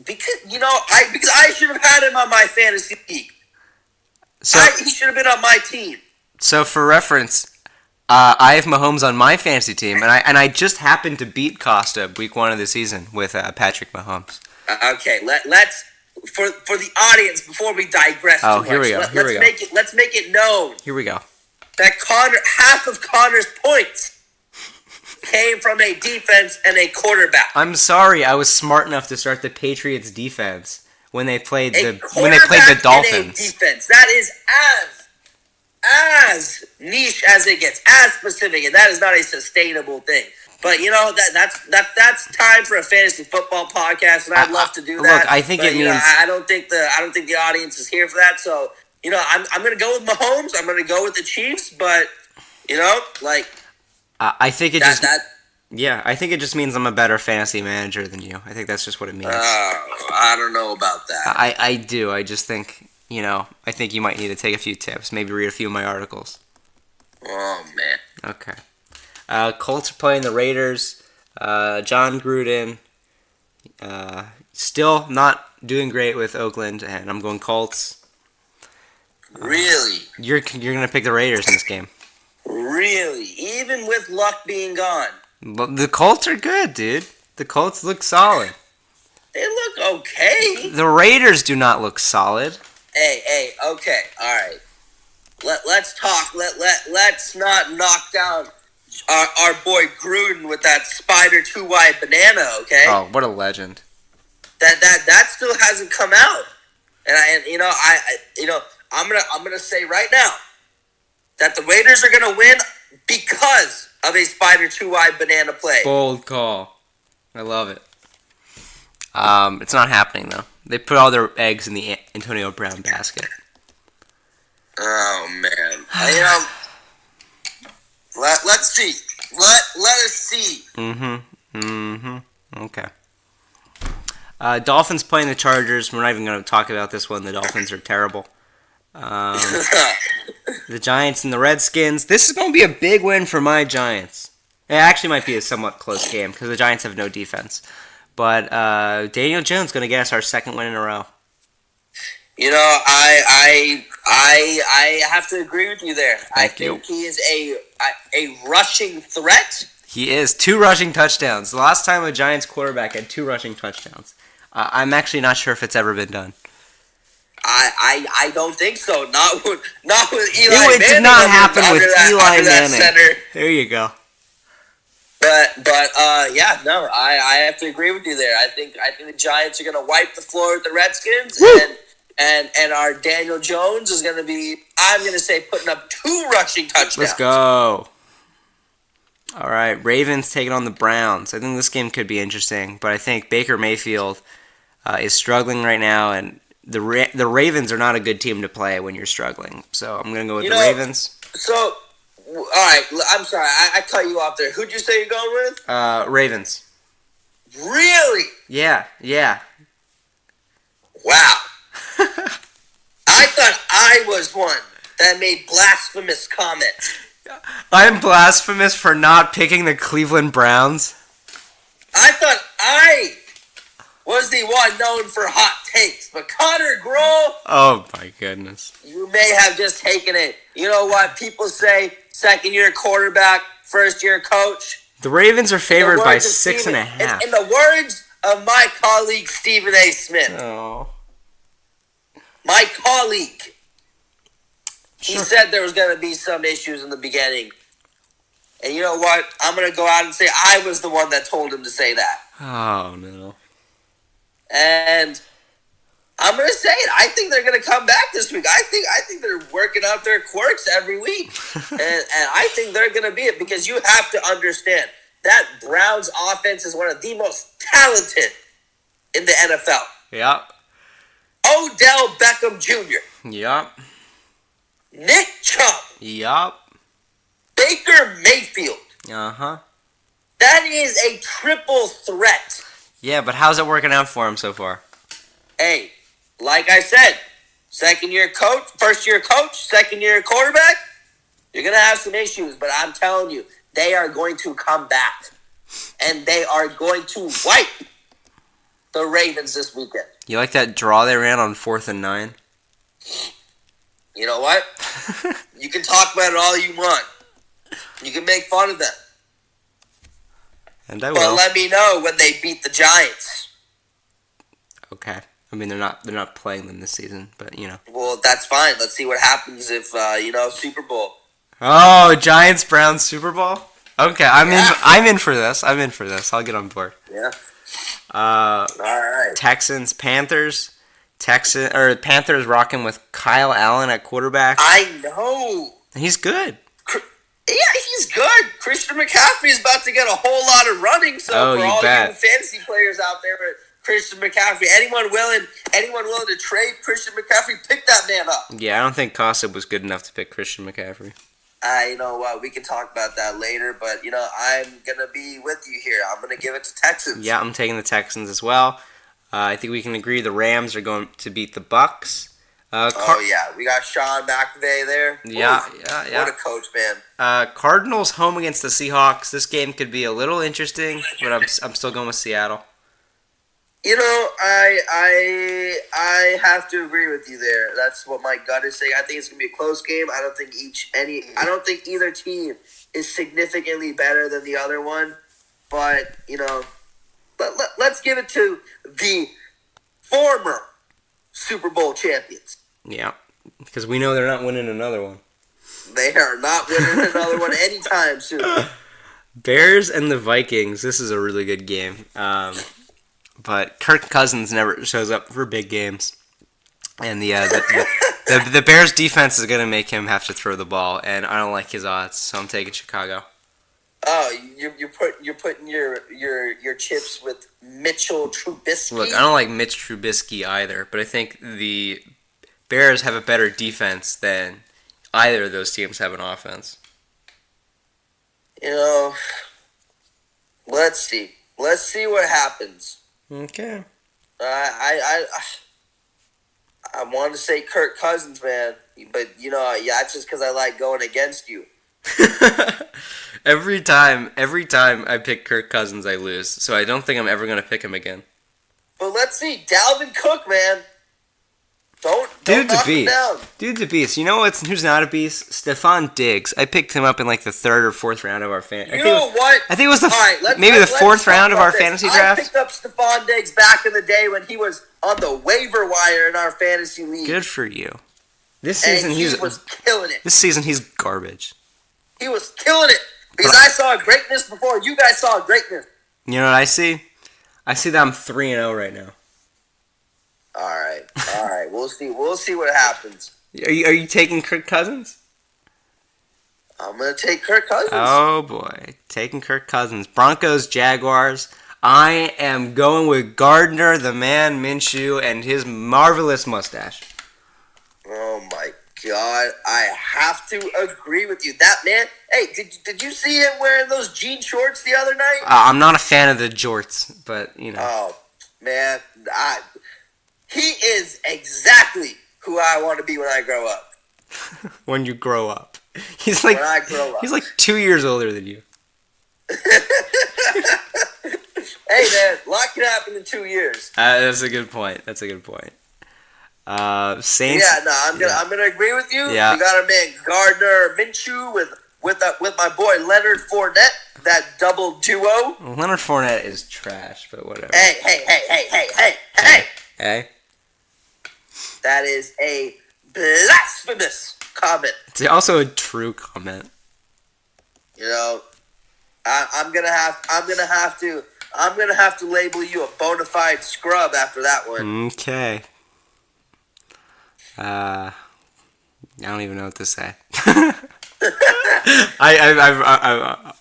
Because I should have had him on my fantasy league. So he should have been on my team. So for reference, I have Mahomes on my fantasy team, and I just happened to beat Kaustubh week 1 of the season with Patrick Mahomes. Okay, let's for the audience before we digress. Oh, too much, here we go. Let's make it known. Here we go. That half of Connor's points came from a defense and a quarterback. I'm sorry, I was smart enough to start the Patriots defense when they played the Dolphins. And a defense that is as niche as it gets, as specific, and that is not a sustainable thing. But you know that's time for a fantasy football podcast, and I'd love to do that. Look, I think it means I don't think the audience is here for that. So you know, I'm going to go with Mahomes. I'm going to go with the Chiefs, but you know, like. I think it I think it just means I'm a better fantasy manager than you. I think that's just what it means. I don't know about that. I do. I just think, you know, I think you might need to take a few tips. Maybe read a few of my articles. Oh, man. Okay. Colts are playing the Raiders. John Gruden still not doing great with Oakland, and I'm going Colts. Really? You're going to pick the Raiders in this game. Really? Even with Luck being gone? But the Colts are good, dude. The Colts look solid. They look okay. The Raiders do not look solid. Hey, okay, all right. Let's talk. Let's not knock down our boy Gruden with that spider 2-wide banana, okay? Oh, what a legend. That still hasn't come out. I'm gonna say right now that the Raiders are gonna win because of a spider 2-wide banana play. Bold call. I love it. It's not happening though. They put all their eggs in the Antonio Brown basket. Oh man, let's see. Let us see. Okay. Dolphins playing the Chargers. We're not even going to talk about this one. The Dolphins are terrible. The Giants and the Redskins. This is going to be a big win for my Giants. It actually might be a somewhat close game because the Giants have no defense. But Daniel Jones going to get us our second win in a row. I have to agree with you there. I think he is a rushing threat. He is. 2 rushing touchdowns. The last time a Giants quarterback had 2 rushing touchdowns. I'm actually not sure if it's ever been done. I don't think so. Not with Eli Manning. It did not happen with Eli Manning. Center. There you go. But yeah, no, I have to agree with you there. I think the Giants are going to wipe the floor with the Redskins, and our Daniel Jones is going to be, I'm going to say, putting up 2 rushing touchdowns. Let's go. All right, Ravens taking on the Browns. I think this game could be interesting, but I think Baker Mayfield is struggling right now, and the Ravens are not a good team to play when you're struggling. So I'm going to go with the Ravens. So, all right, I'm sorry, I cut you off there. Who'd you say you're going with? Ravens. Really? Yeah. Wow. I thought I was one that made blasphemous comments. I'm blasphemous for not picking the Cleveland Browns. I thought I was the one known for hot takes, but Connor Grohl... Oh, my goodness. You may have just taken it. You know what? People say second-year quarterback, first-year coach. The Ravens are favored by 6.5. In the words of my colleague, Stephen A. Smith. Oh. My colleague. He Sure. said there was going to be some issues in the beginning. And you know what? I'm going to go out and say I was the one that told him to say that. Oh, no. And I'm going to say it. I think they're going to come back this week. I think they're working out their quirks every week. and I think they're going to be it because you have to understand that Browns offense is one of the most talented in the NFL. Yep. Odell Beckham Jr. Yep. Nick Chubb. Yup. Baker Mayfield. Uh-huh. That is a triple threat. Yeah, but how's it working out for him so far? Hey, like I said, second-year coach, first-year coach, second-year quarterback, you're going to have some issues, but I'm telling you, they are going to come back, and they are going to wipe the Ravens this weekend. You like that draw they ran on 4th and 9? You know what? You can talk about it all you want. You can make fun of them. And I But will. let me know when they beat the Giants. Okay. I mean, they're not playing them this season, but, you know. Well, that's fine. Let's see what happens if, Super Bowl. Oh, Giants-Browns Super Bowl? Okay, Yeah. I'm in for this. I'll get on board. Yeah. All right. Texans, Panthers. Panthers rocking with Kyle Allen at quarterback. I know. He's good. Yeah, he's good. Christian McCaffrey is about to get a whole lot of running. So Oh, for you all bet. you fantasy players out there, Christian McCaffrey, anyone willing to trade Christian McCaffrey, pick that man up. Yeah, I don't think Kaustubh was good enough to pick Christian McCaffrey. You know what? We can talk about that later, but I'm gonna be with you here. I'm gonna give it to Texans. Yeah, I'm taking the Texans as well. I think we can agree the Rams are going to beat the Bucks. We got Sean McVay there. Yeah. What a coach, man. Cardinals home against the Seahawks. This game could be a little interesting, but I'm still going with Seattle. I have to agree with you there. That's what my gut is saying. I think it's gonna be a close game. I don't think either team is significantly better than the other one. But let's give it to the former Super Bowl champions. Yeah, because we know they're not winning another one. They are not winning another one anytime soon. Bears and the Vikings. This is a really good game. but Kirk Cousins never shows up for big games. And the Bears defense is going to make him have to throw the ball, and I don't like his odds, so I'm taking Chicago. Oh, you're putting your chips with Mitchell Trubisky. Look, I don't like Mitch Trubisky either, but I think the Bears have a better defense than either of those teams have an offense. You know, let's see. Let's see what happens. Okay. I want to say Kirk Cousins, man, but that's just because I like going against you. Every time I pick Kirk Cousins, I lose. So I don't think I'm ever going to pick him again. But let's see, Dalvin Cook, man. Don't knock him down. Dude's a beast. You know who's not a beast? Stephon Diggs. I picked him up in like the 3rd or 4th round of our fantasy. You know what? I think it was the 4th round of our fantasy draft. I picked up Stephon Diggs back in the day when he was on the waiver wire in our fantasy league. Good for you. This season he was killing it. This season he's garbage. He was killing it because I saw greatness before you guys saw greatness. You know what I see? I see that I'm 3-0 right now. All right. We'll see what happens. Are you taking Kirk Cousins? I'm gonna take Kirk Cousins. Oh boy, taking Kirk Cousins. Broncos, Jaguars. I am going with Gardner, the man Minshew, and his marvelous mustache. Oh my God, I have to agree with you. That man. Hey, did you see him wearing those jean shorts the other night? I'm not a fan of the jorts, but you know. Oh man, he is exactly who I want to be when I grow up. When you grow up. He's like, when I grow up. He's like 2 years older than you. Hey man, a lot can happen in 2 years. That's a good point. Saints. Yeah, no, I'm gonna agree with you. Yeah. We got our man Gardner Minshew with my boy Leonard Fournette, that double duo. Leonard Fournette is trash, but whatever. Hey. Hey. That is a blasphemous comment. It's also a true comment. You know, I'm gonna have to label you a bona fide scrub after that one. Okay. I don't even know what to say.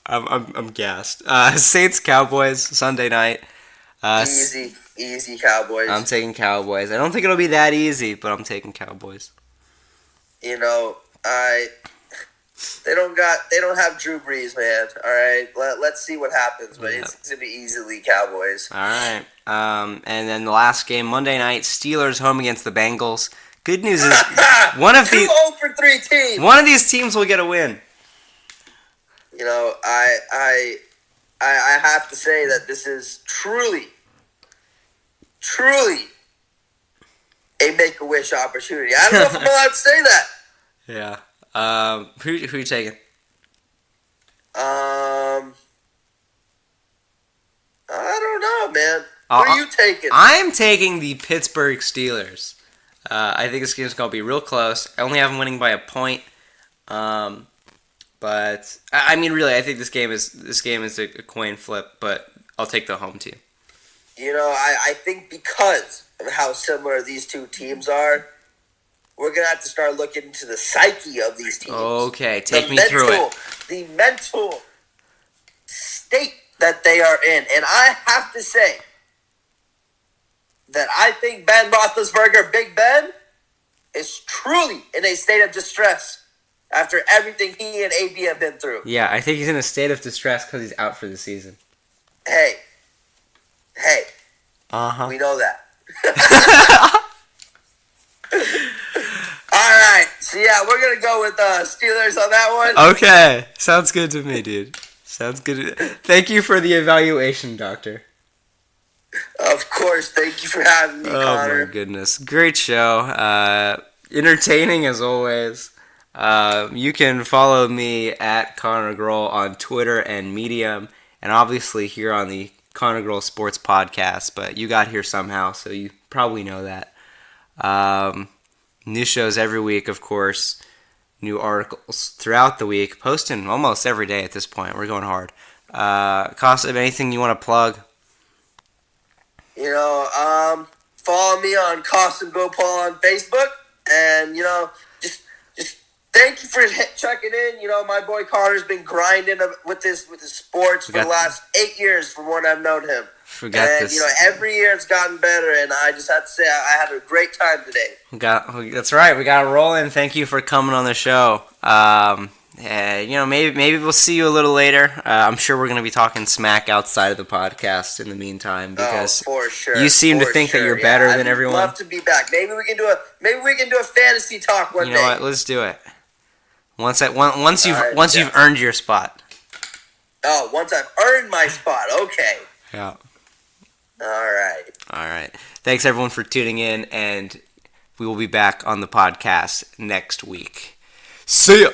I'm gassed. Saints Cowboys Sunday night. Easy Cowboys. I'm taking Cowboys. I don't think it'll be that easy, but I'm taking Cowboys. You know, they don't have Drew Brees, man. All right, let's see what happens, but it's gonna be easily Cowboys. All right. And then the last game Monday night, Steelers home against the Bengals. Good news is one of these 2-0 for 3 teams. One of these teams will get a win. You know, I have to say that this is truly a make-a-wish opportunity. I don't know if I'm allowed to say that. Yeah. Who you taking? I don't know, man. What are you taking? I'm taking the Pittsburgh Steelers. I think this game's going to be real close. I only have them winning by a point. But I mean, really, I think this game is a coin flip. But I'll take the home team. You know, I think because of how similar these two teams are, we're gonna have to start looking into the psyche of these teams. Okay, take me through it. The mental state that they are in, and I have to say that I think Ben Roethlisberger, Big Ben, is truly in a state of distress after everything he and AB have been through. Yeah, I think he's in a state of distress because he's out for the season. Hey. Uh-huh. We know that. All right. So, yeah, we're going to go with Steelers on that one. Okay. Sounds good to me, dude. Sounds good. Thank you for the evaluation, doctor. Of course. Thank you for having me, Connor. Oh, my goodness. Great show. Entertaining as always. You can follow me at Connor Grohl on Twitter and Medium, and obviously here on the Connor Grohl Sports Podcast, but you got here somehow, so you probably know that. New shows every week, of course. New articles throughout the week, posting almost every day at this point. We're going hard. Kaustubh, anything you want to plug? Follow me on Kaustubh Gopal on Facebook, and just thank you for checking in. My boy Connor's been grinding with his sports for the last 8 years from when I've known him. Every year it's gotten better, and I just have to say I had a great time today. That's right. We got rolling. Thank you for coming on the show. Maybe we'll see you a little later. I'm sure we're going to be talking smack outside of the podcast in the meantime, because for sure, you seem to think that you're better than everyone. I'd love to be back. Maybe we can do a fantasy talk one day. You know what? Let's do it. Once you've earned your spot. Oh, once I've earned my spot. Okay. Yeah. All right. Thanks everyone for tuning in, and we will be back on the podcast next week. See ya.